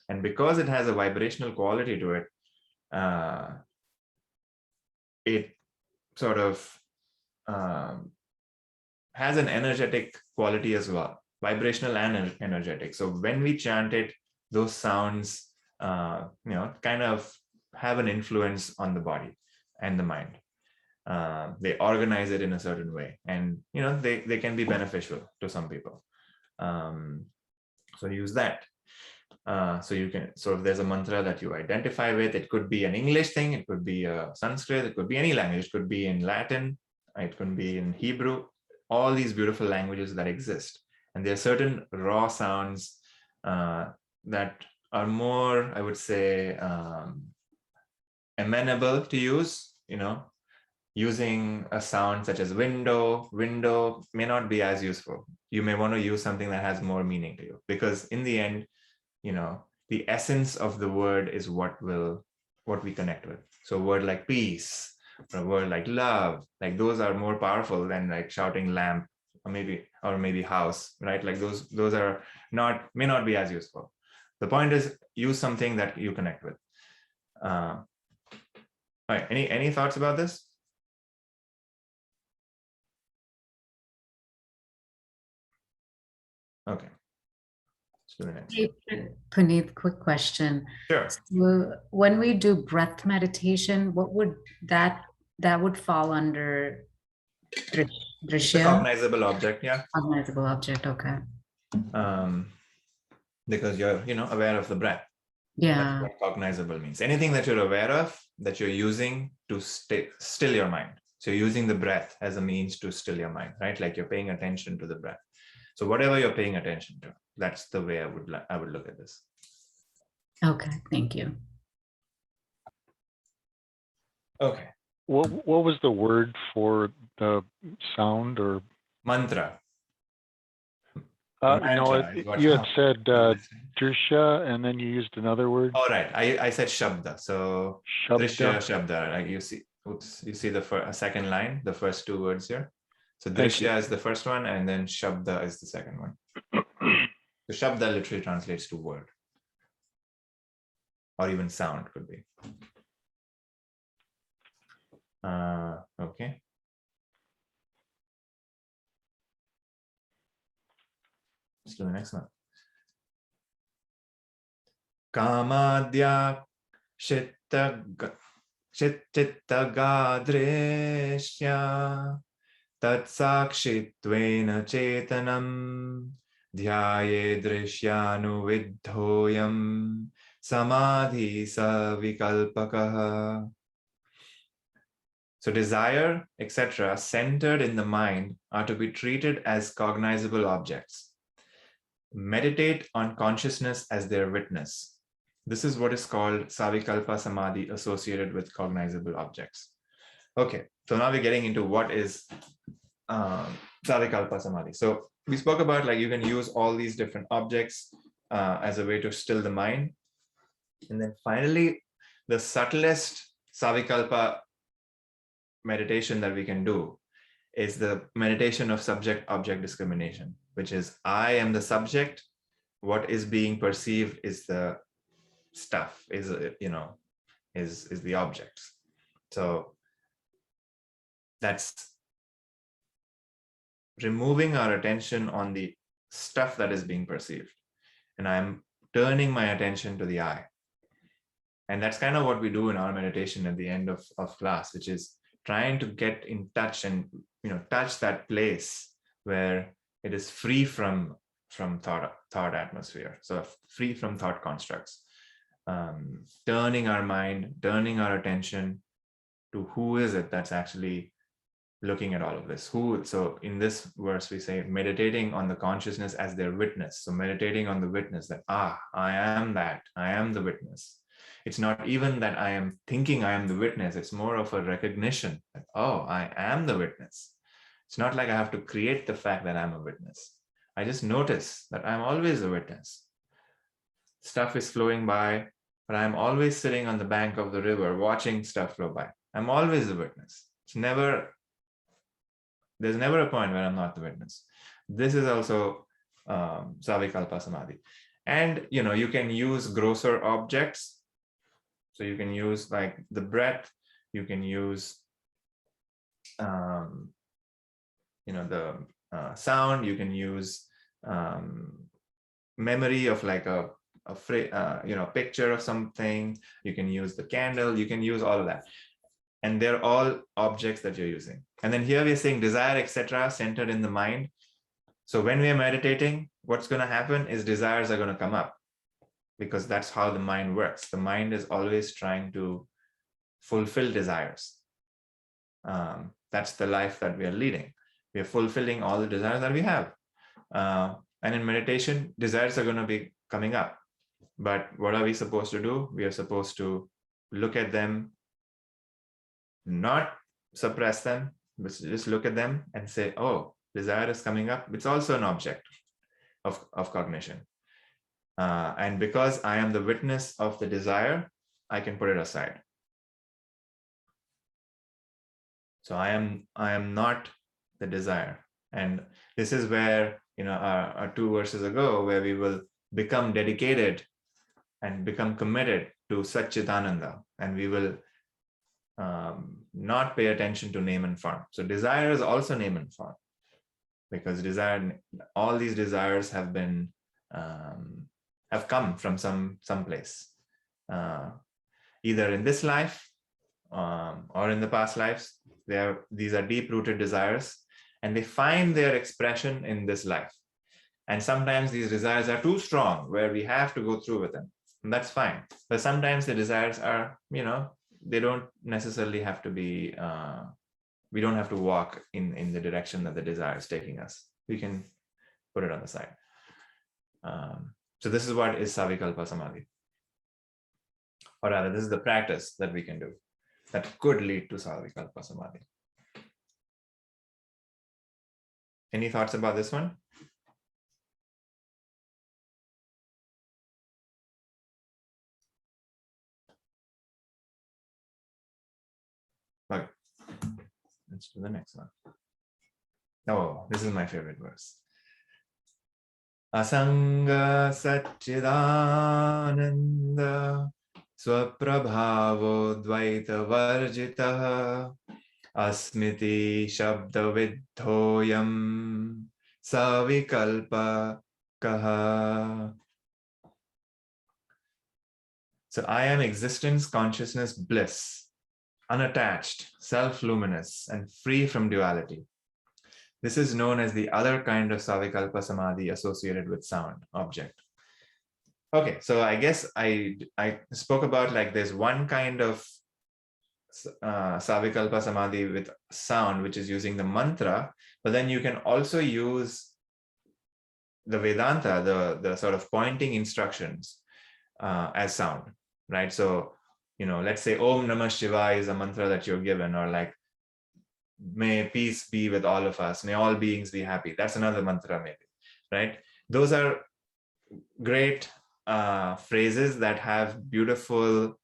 And because it has a vibrational quality to it, it sort of has an energetic quality as well, vibrational and energetic. So when we chant it, those sounds, kind of have an influence on the body and the mind. They organize it in a certain way, and they can be beneficial to some people. So use that. So you can there's a mantra that you identify with. It could be an English thing, it could be a Sanskrit, it could be any language, it could be in Latin, it could be in Hebrew, all these beautiful languages that exist. And there are certain raw sounds that are more, I would say, amenable to use. Using a sound such as window may not be as useful. You may want to use something that has more meaning to you, because in the end, the essence of the word is what we connect with. So a word like peace, or a word like love, like those are more powerful than like shouting lamp or maybe house, right? Like those may not be as useful. The point is, use something that you connect with. All right, any thoughts about this? Okay. Let's do the next. Hey, Puneet, quick question. Sure. So when we do breath meditation, what would that would fall under? It's a Drsya? cognizable object, yeah. Cognizable object, okay. Because you're, aware of the breath. Yeah. That's what cognizable means. Anything that you're aware of, that you're using to still your mind. So you're using the breath as a means to still your mind, right? Like you're paying attention to the breath. So whatever you're paying attention to, that's the way I would look at this. Okay, thank you. Okay. What was the word for the sound or Mantra? You had said Drsya, and then you used another word. Oh, right. I said Shabda. So Drisya, Shabda. Like you see the second line, the first two words here. So Drisya is the first one, and then Shabda is the second one. So Shabda literally translates to word, or even sound could be. Okay. Let's do the next one. Kamadya chittaga drisya tatsakshittvena chetanam dhyaye drishyanu vidhoyam samadhi savikalpakaha. So desire, etc., centered in the mind are to be treated as cognizable objects. Meditate on consciousness as their witness. This is what is called Savikalpa Samadhi associated with cognizable objects. Okay, so now we're getting into what is Savikalpa Samadhi. So we spoke about like you can use all these different objects as a way to still the mind. And then finally, the subtlest Savikalpa meditation that we can do is the meditation of subject-object discrimination, which is I am the subject. What is being perceived is the stuff, is the objects. So that's removing our attention on the stuff that is being perceived, and I'm turning my attention to the I. And that's kind of what we do in our meditation at the end of class, which is trying to get in touch and touch that place where it is free from thought atmosphere, so free from thought constructs, turning our mind, turning our attention to who is it that's actually looking at all of this. So in this verse we say meditating on the consciousness as their witness. So meditating on the witness that I am that, I am the witness. It's not even that I am thinking I am the witness, it's more of a recognition that, oh, I am the witness. It's not like I have to create the fact that I'm a witness. I just notice that I'm always a witness. Stuff is flowing by, but I'm always sitting on the bank of the river watching stuff flow by. I'm always a witness. There's never a point where I'm not the witness. This is also Savikalpa Samadhi. And you can use grosser objects. So you can use like the breath, you can use the sound, you can use memory of like a picture of something, you can use the candle, you can use all of that. And they're all objects that you're using. And then here we're saying desire, etc., centered in the mind. So when we are meditating, what's going to happen is desires are going to come up, because that's how the mind works. The mind is always trying to fulfill desires. That's the life that we are leading. We are fulfilling all the desires that we have. And in meditation, desires are going to be coming up. But what are we supposed to do? We are supposed to look at them, not suppress them, but just look at them and say, oh, desire is coming up. It's also an object of cognition. And because I am the witness of the desire, I can put it aside. So I am not the desire. And this is where, our 2 verses ago, where we will become dedicated and become committed to Satchitananda, and we will not pay attention to name and form. So desire is also name and form, because all these desires have been have come from some place, either in this life or in the past lives. These are deep-rooted desires, and they find their expression in this life. And sometimes these desires are too strong, where we have to go through with them, and that's fine. But sometimes the desires are, they don't necessarily have to be. We don't have to walk in the direction that the desire is taking us. We can put it on the side. So this is what is Savikalpa Samadhi. Or rather, this is the practice that we can do that could lead to Savikalpa Samadhi. Any thoughts about this one? Okay, let's do the next one. Oh, this is my favorite verse. Asanga Satchidananda Swaprabhavo Dvaita Varjitaha Asmiti Shabda Vidhoyam Savikalpa Kaha. So I am existence, consciousness, bliss, unattached, self-luminous, and free from duality. This is known as the other kind of Savikalpa Samadhi associated with sound, object. Okay, so I guess I spoke about like there's one kind of Savikalpa Samadhi with sound, which is using the mantra, but then you can also use the Vedanta, the sort of pointing instructions as sound, right? So, let's say Om Namah Shivaya is a mantra that you're given, or like, may peace be with all of us, may all beings be happy. That's another mantra maybe, right? Those are great phrases that have beautiful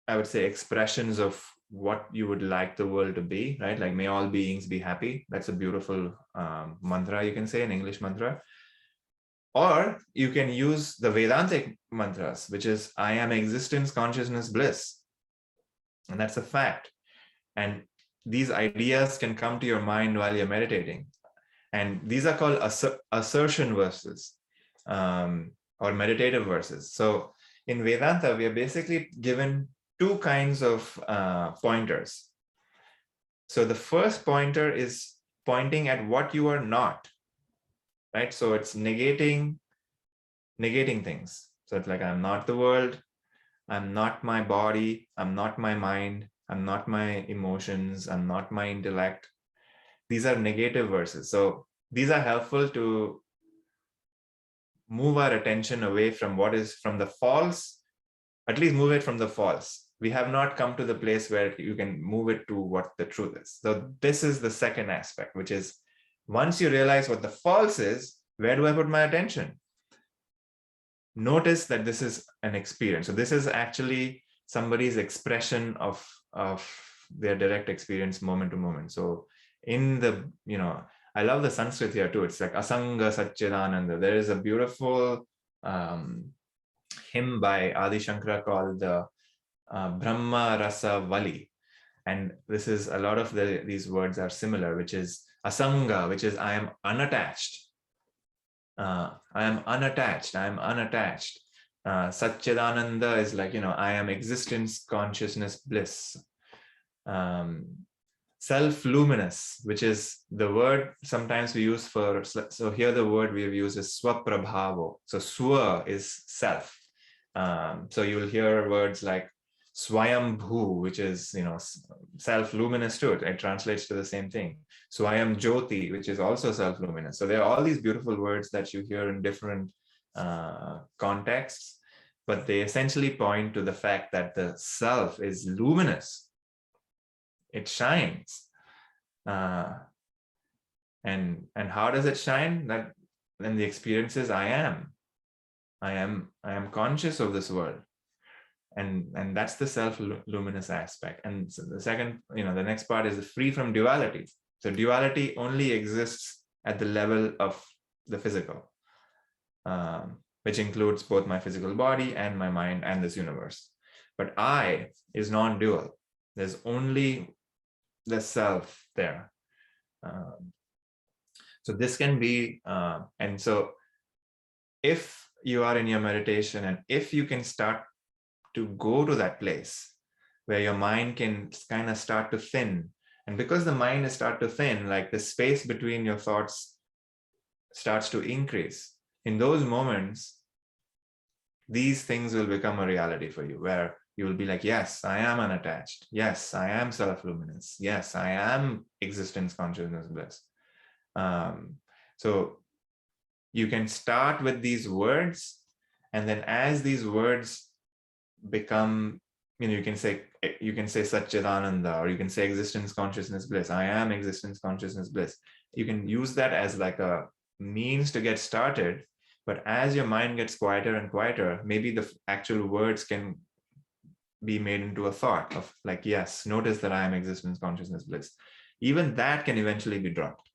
I would say, expressions of what you would like the world to be, right? Like, may all beings be happy. That's a beautiful mantra, you can say, an English mantra. Or you can use the Vedantic mantras, which is, I am existence, consciousness, bliss. And that's a fact. And these ideas can come to your mind while you're meditating. And these are called assertion verses, or meditative verses. So in Vedanta, we are basically given two kinds of pointers. So the first pointer is pointing at what you are not, right? So it's negating things. So it's like, I'm not the world, I'm not my body, I'm not my mind, I'm not my emotions, I'm not my intellect. These are negative verses. So these are helpful to move our attention away from what is from the false, at least move it from the false. We have not come to the place where you can move it to what the truth is. So this is the second aspect, which is, once you realize what the false is, where do I put my attention? Notice that this is an experience. So this is actually somebody's expression of their direct experience moment to moment. So in the, I love the Sanskrit here too. It's like Asanga Satchidananda. There is a beautiful hymn by Adi Shankara called the Brahma Rasa Vali. And this is, a lot of these words are similar, which is Asanga, which is I am unattached. I am unattached. I am unattached. Satchidananda is like, I am existence, consciousness, bliss. Self-luminous, which is the word sometimes we use for, so here the word we've used is swaprabhavo. So swa is self. So you will hear words like swayambhu, which is, self-luminous too. It translates to the same thing. Swayam jyoti, which is also self-luminous. So there are all these beautiful words that you hear in different contexts, but they essentially point to the fact that the self is luminous. It shines. And how does it shine? That then the experience is I am conscious of this world. And that's the self-luminous aspect. And so the second, the next part is free from duality. So duality only exists at the level of the physical, which includes both my physical body and my mind and this universe. But I is non-dual. There's only the self there. So this can be, and so if you are in your meditation and if you can start to go to that place where your mind can kind of start to thin, and because the mind is start to thin, like the space between your thoughts starts to increase, in those moments, these things will become a reality for you, where you will be like, yes, I am unattached. Yes, I am self-luminous. Yes, I am existence, consciousness, bliss. So you can start with these words, and then as these words become, you can say Satchidananda, or you can say existence, consciousness, bliss. I am existence, consciousness, bliss. You can use that as like a means to get started. But as your mind gets quieter and quieter, maybe the actual words can be made into a thought of like, yes, notice that I am existence, consciousness, bliss. Even that can eventually be dropped.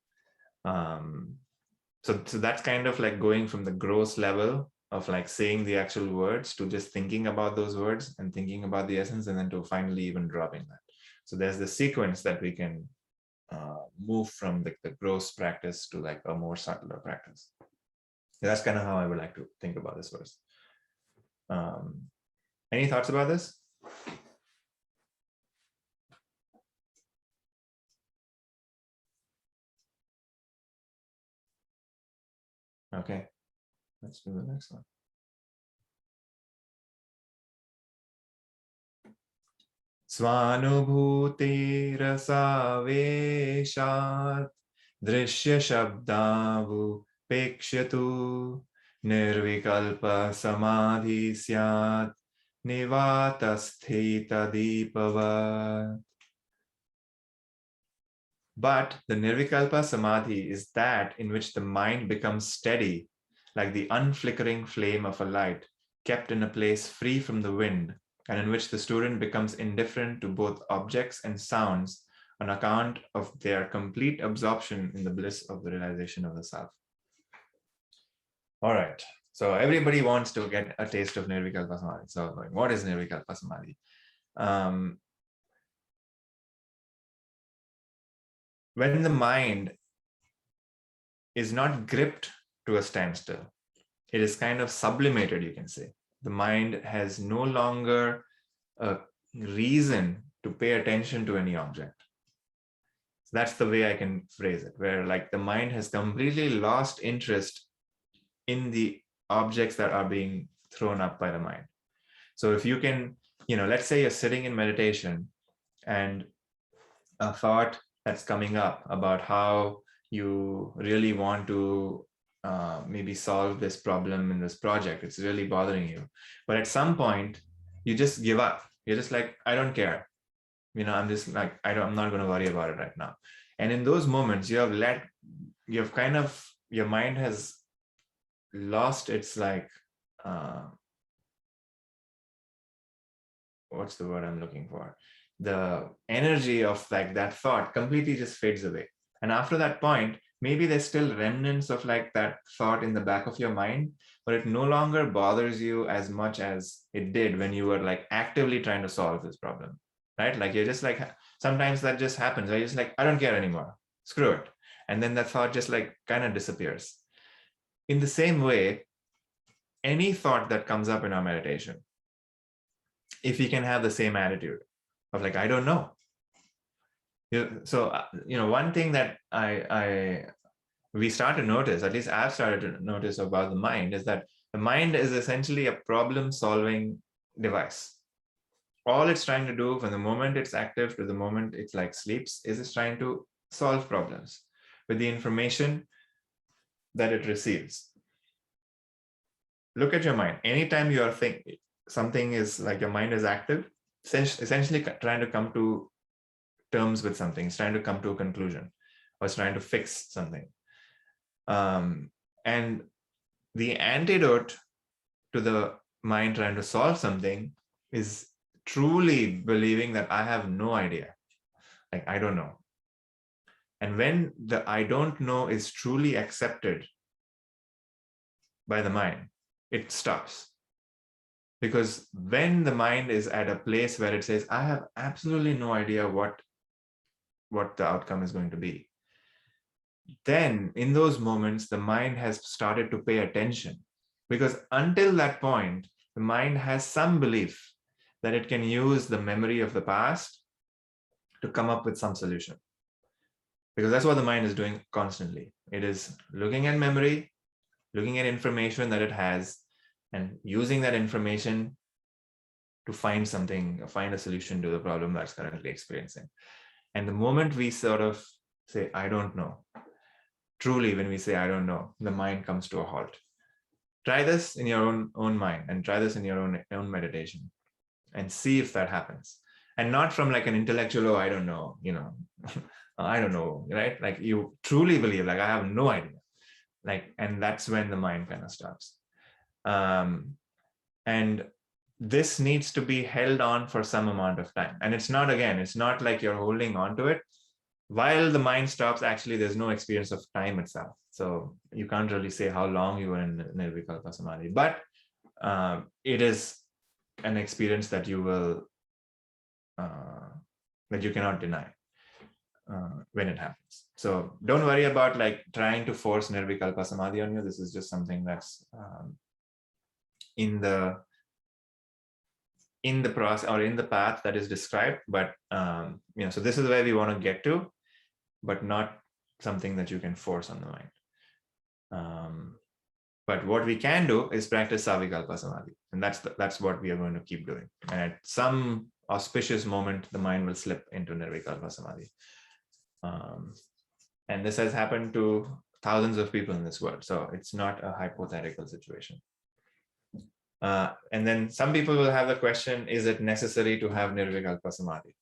So that's kind of like going from the gross level of like saying the actual words to just thinking about those words and thinking about the essence, and then to finally even dropping that. So there's the sequence that we can move from the gross practice to like a more subtler practice. That's kind of how I would like to think about this verse. Any thoughts about this? Okay, let's do the next one. Svanubhuti rasaveshat drishya shabdavu pekshatu nirvikalpa samadhi syat nivatasthita deepavat. But the nirvikalpa samadhi is that in which the mind becomes steady, like the unflickering flame of a light, kept in a place free from the wind, and in which the student becomes indifferent to both objects and sounds on account of their complete absorption in the bliss of the realization of the self. All right. So everybody wants to get a taste of Nirvikalpa Samadhi. So what is Nirvikalpa Samadhi? When the mind is not gripped to a standstill, it is kind of sublimated, you can say. The mind has no longer a reason to pay attention to any object. So that's the way I can phrase it, where like the mind has completely lost interest in the objects that are being thrown up by the mind. So if you can, let's say you're sitting in meditation and a thought that's coming up about how you really want to maybe solve this problem in this project, it's really bothering you. But at some point, you just give up. You're just like, I don't care. I'm just like, I'm not going to worry about it right now. And in those moments, your mind has lost its like, what's the word I'm looking for? The energy of like that thought completely just fades away. And after that point, maybe there's still remnants of like that thought in the back of your mind, but it no longer bothers you as much as it did when you were like actively trying to solve this problem, right? Like you're just like, sometimes that just happens. You're just like, I don't care anymore. Screw it. And then that thought just like kind of disappears. In the same way, any thought that comes up in our meditation, if we can have the same attitude of like, I don't know. So, one thing that we start to notice, at least I've started to notice about the mind, is that the mind is essentially a problem-solving device. All it's trying to do from the moment it's active to the moment it like sleeps is it's trying to solve problems with the information that it receives. Look at your mind. Anytime you are thinking something is like your mind is active, essentially trying to come to terms with something, it's trying to come to a conclusion, or it's trying to fix something. And the antidote to the mind trying to solve something is truly believing that I have no idea. Like, I don't know. And when the I don't know is truly accepted by the mind, it stops. Because when the mind is at a place where it says, I have absolutely no idea what the outcome is going to be, then in those moments, the mind has started to pay attention. Because until that point, the mind has some belief that it can use the memory of the past to come up with some solution. Because that's what the mind is doing constantly. It is looking at memory, looking at information that it has, and using that information to find a solution to the problem that's currently experiencing. And the moment we sort of say, I don't know, truly when we say, I don't know, the mind comes to a halt. Try this in your own mind and try this in your own meditation and see if that happens. And not from like an intellectual, I don't know, I don't know, right? Like you truly believe, like, I have no idea. Like, and that's when the mind kind of stops. And this needs to be held on for some amount of time. And it's not like you're holding on to it. While the mind stops, actually, there's no experience of time itself. So you can't really say how long you were in Nirvikalpa Samadhi, but it is an experience that you will, that you cannot deny when it happens. So don't worry about like trying to force Nirvikalpa Samadhi on you. This is just something that's in the process or in the path that is described, but so this is where we want to get to, but not something that you can force on the mind. But what we can do is practice Savikalpa Samadhi, and that's what we are going to keep doing. And at some auspicious moment, the mind will slip into Nirvikalpa Samadhi. And this has happened to thousands of people in this world, so it's not a hypothetical situation. And then some people will have the question, is it necessary to have Nirvikalpa Samadhi?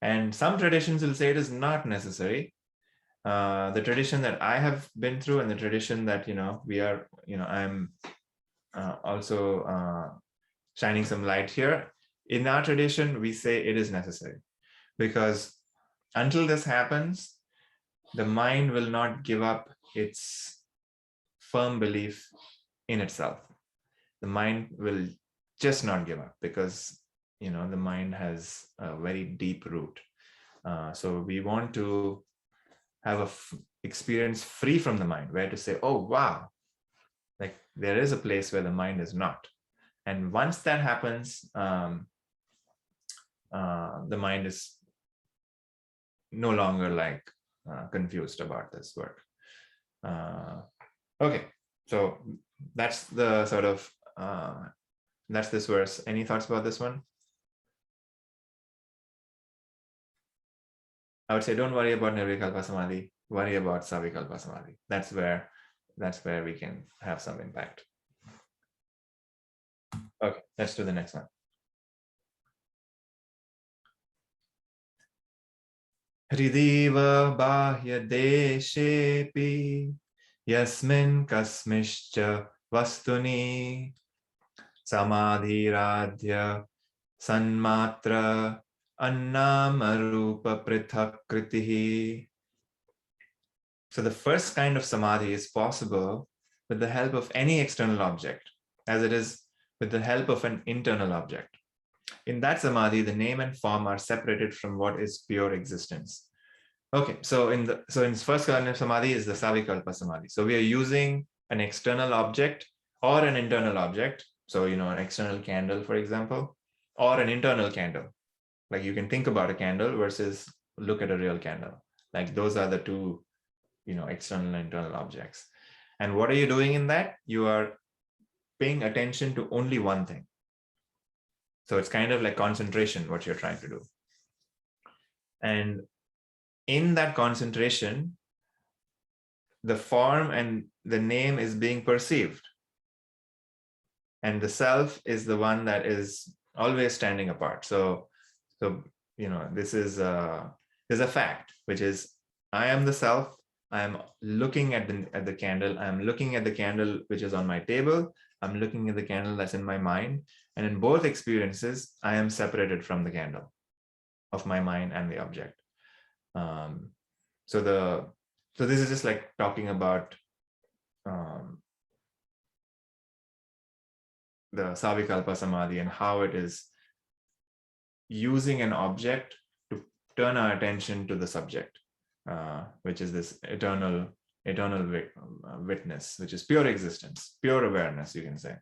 And some traditions will say it is not necessary. The tradition that I have been through and the tradition that, I'm also shining some light here. In our tradition, we say it is necessary, because until this happens, the mind will not give up its firm belief in itself. The mind will just not give up, because the mind has a very deep root. So we want to have a experience free from the mind, where to say, oh wow, like there is a place where the mind is not. And once that happens, the mind is no longer like confused about this work. Okay, so that's the sort of that's this verse. Any thoughts about this one? I would say don't worry about Nirvikalpa Samadhi, worry about Savikalpa Samadhi. That's where we can have some impact. Okay, let's do the next one. Hridiva bahya deshepi yasmin kasmischa vastuni samadhiradhya sanmatra annamarupa prithak. So the first kind of samadhi is possible with the help of any external object, as it is with the help of an internal object. In that samadhi, the name and form are separated from what is pure existence. Okay, so in first kind of samadhi is the Savikalpa Samadhi. So we are using an external object or an internal object. So an external candle, for example, or an internal candle. Like you can think about a candle versus look at a real candle. Like those are the two, external and internal objects. And what are you doing in that? You are paying attention to only one thing. So it's kind of like concentration, what you're trying to do. And in that concentration, the form and the name is being perceived. And the self is the one that is always standing apart. So this is there's a fact, which is I am the self. I am looking at the candle. I am looking at the candle which is on my table. I'm looking at the candle that's in my mind. And in both experiences, I am separated from the candle of my mind and the object. So this is just like talking about the Savikalpa Samadhi and how it is using an object to turn our attention to the subject, which is this eternal witness, which is pure existence, pure awareness, you can say.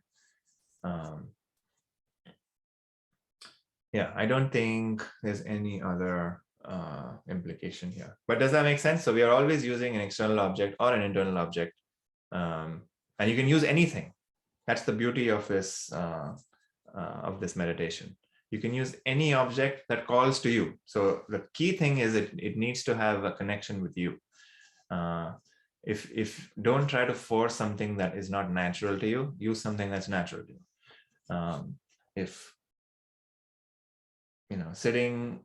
Yeah, I don't think there's any other implication here. But does that make sense? So we are always using an external object or an internal object, and you can use anything. That's the beauty of this meditation. You can use any object that calls to you. So the key thing is it needs to have a connection with you. If don't try to force something that is not natural to you, use something that's natural to you. If sitting,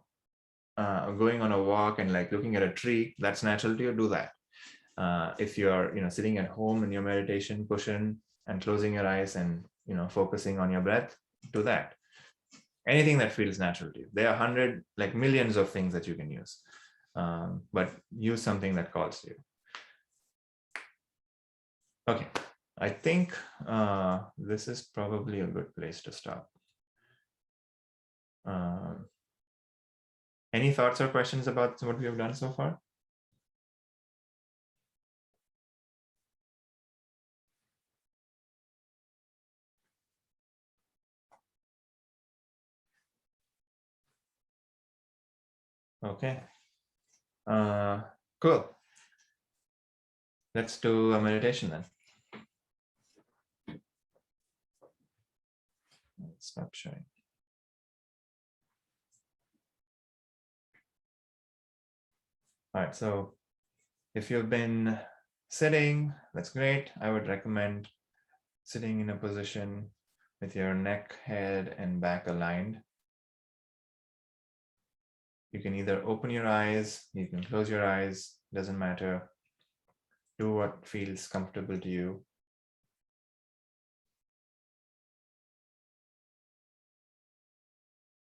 going on a walk and like looking at a tree, that's natural to you, do that. If you're sitting at home in your meditation cushion and closing your eyes and focusing on your breath, do that. Anything that feels natural to you. There are millions of things that you can use, but use something that calls to you. Okay, I think this is probably a good place to stop. Any thoughts or questions about what we have done so far? Okay, cool. Let's do a meditation then. Let's stop sharing. All right, so if you've been sitting, that's great. I would recommend sitting in a position with your neck, head, and back aligned. You can either open your eyes, you can close your eyes, doesn't matter. Do what feels comfortable to you.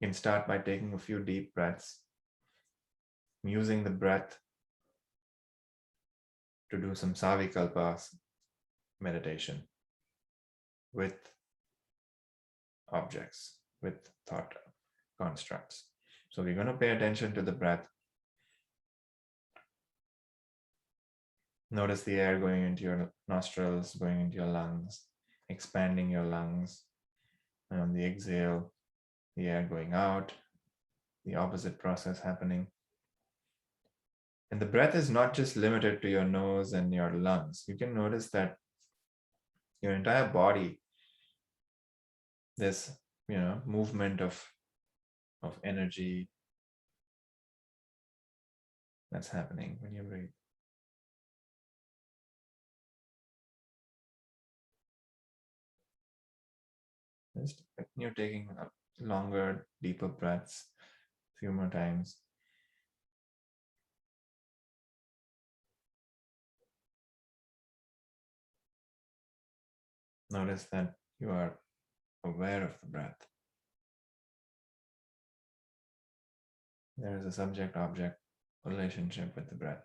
You can start by taking a few deep breaths, using the breath to do some savikalpa meditation with objects, with thought constructs. So we're going to pay attention to the breath. Notice the air going into your nostrils, going into your lungs, expanding your lungs. And on the exhale, the air going out, the opposite process happening. And the breath is not just limited to your nose and your lungs. You can notice that your entire body, this, movement of energy that's happening when you breathe. Just you're taking longer, deeper breaths, a few more times. Notice that you are aware of the breath. There is a subject-object relationship with the breath.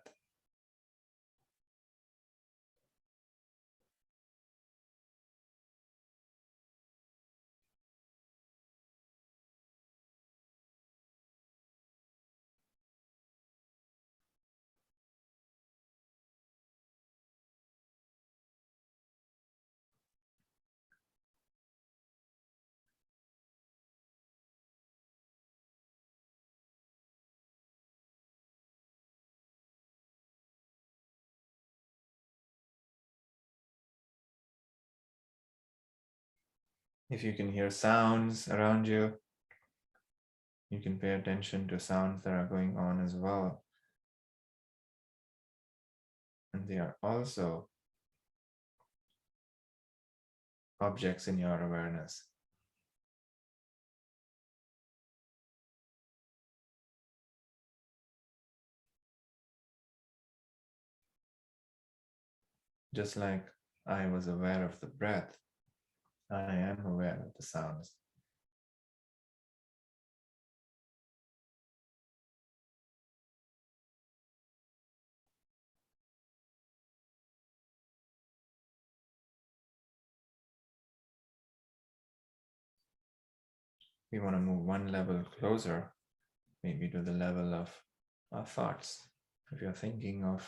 If you can hear sounds around you, you can pay attention to sounds that are going on as well. And they are also objects in your awareness. Just like I was aware of the breath, I am aware of the sounds. We want to move one level closer, maybe to the level of our thoughts. If you're thinking of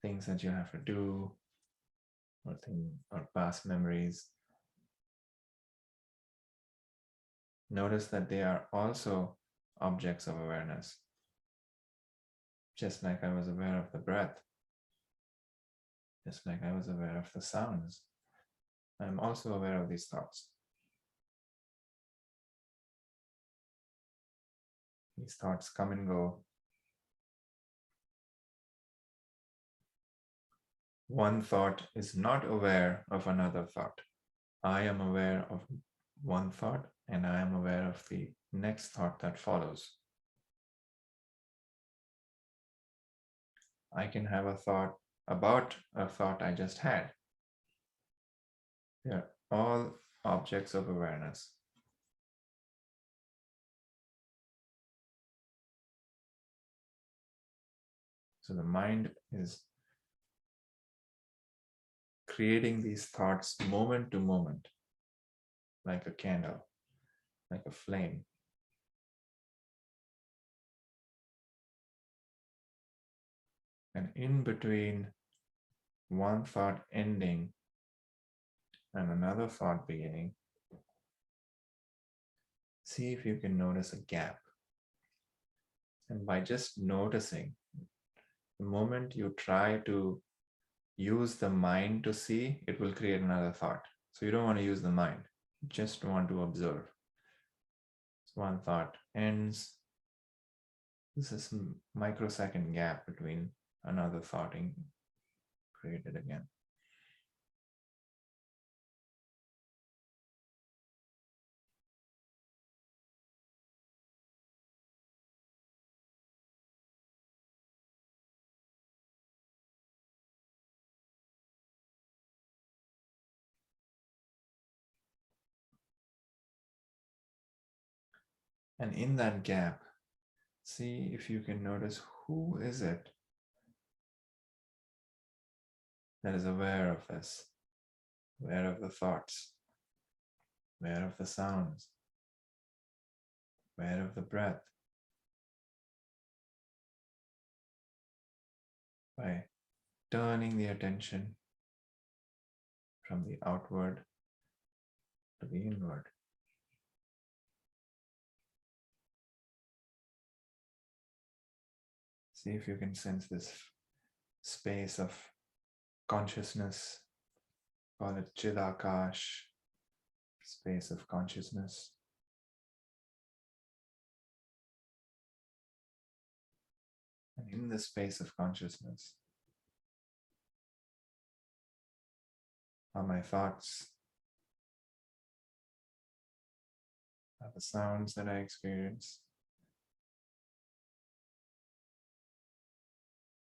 things that you have to do, or past memories, notice that they are also objects of awareness. Just like I was aware of the breath, just like I was aware of the sounds, I'm also aware of these thoughts. These thoughts come and go. One thought is not aware of another thought. I am aware of one thought and I am aware of the next thought that follows. I can have a thought about a thought I just had. They are all objects of awareness. So the mind is creating these thoughts moment to moment, like a candle, like a flame. And in between one thought ending and another thought beginning, see if you can notice a gap. And by just noticing, the moment you try to use the mind to see, it will create another thought. So you don't want to use the mind, you just want to observe. So one thought ends. This is a microsecond gap between another thought being created again. And in that gap, see if you can notice who is it that is aware of this, aware of the thoughts, aware of the sounds, aware of the breath. By turning the attention from the outward to the inward. See if you can sense this space of consciousness, call it Chidakash, space of consciousness. And in the space of consciousness are my thoughts, are the sounds that I experience,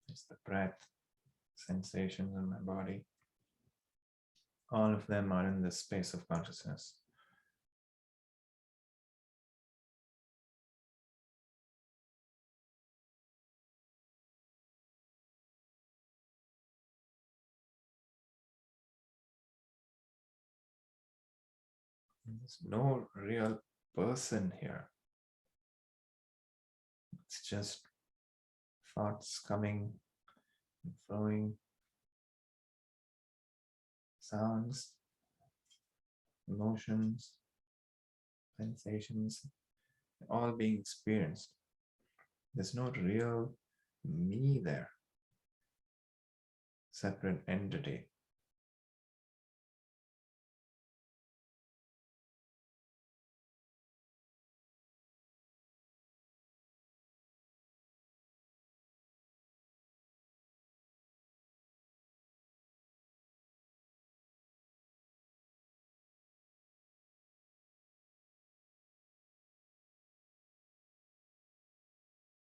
it's the breath, sensations in my body. All of them are in this space of consciousness. There's no real person here. It's just thoughts coming and flowing, sounds, emotions, sensations, all being experienced. There's no real me there, separate entity.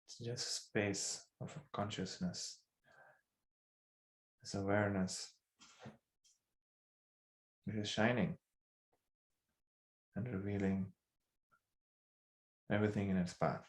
It's just space of consciousness, this awareness, which is shining and revealing everything in its path.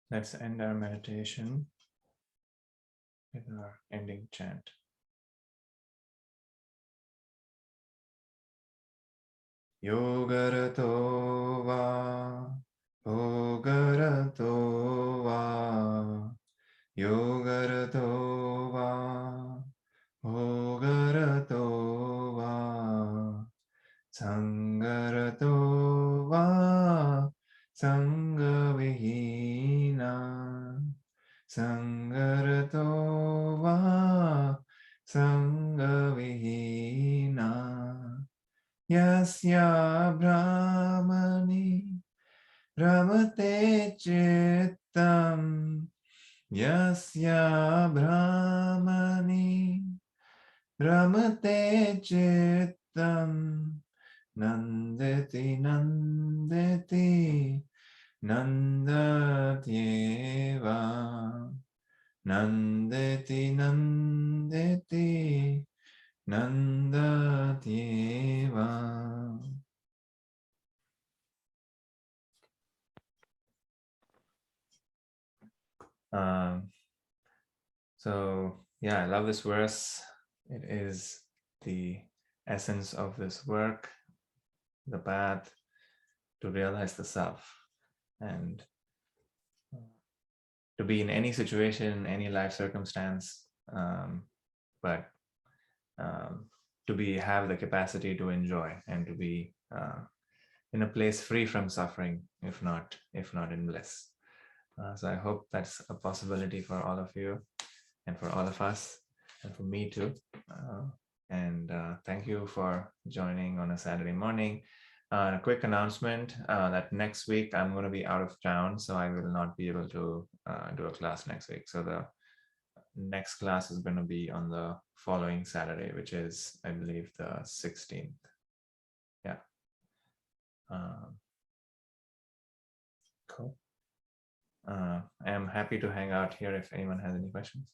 Let's end our meditation with our ending chant. Yogarato va, Yogarato va, Yogarato va, Yogarato va, Sangarato va, Sangavihina, Sangarato va, Sangavihina. Yasya Brahmani Ramate Chittam Yasya Brahmani Ramate Chittam Nandati Nandati Nandatyeva Nandati Nandati Nandatyeva. So yeah, I love this verse. It is the essence of this work, the path to realize the self, and to be in any situation, any life circumstance, but to have the capacity to enjoy and to be in a place free from suffering, if not in bliss. So I hope that's a possibility for all of you and for all of us and for me too. And thank you for joining on a Saturday morning. A quick announcement that next week I'm going to be out of town, so I will not be able to do a class next week. So the next class is going to be on the following Saturday, which is, I believe, the 16th. Yeah. Cool. I'm happy to hang out here if anyone has any questions.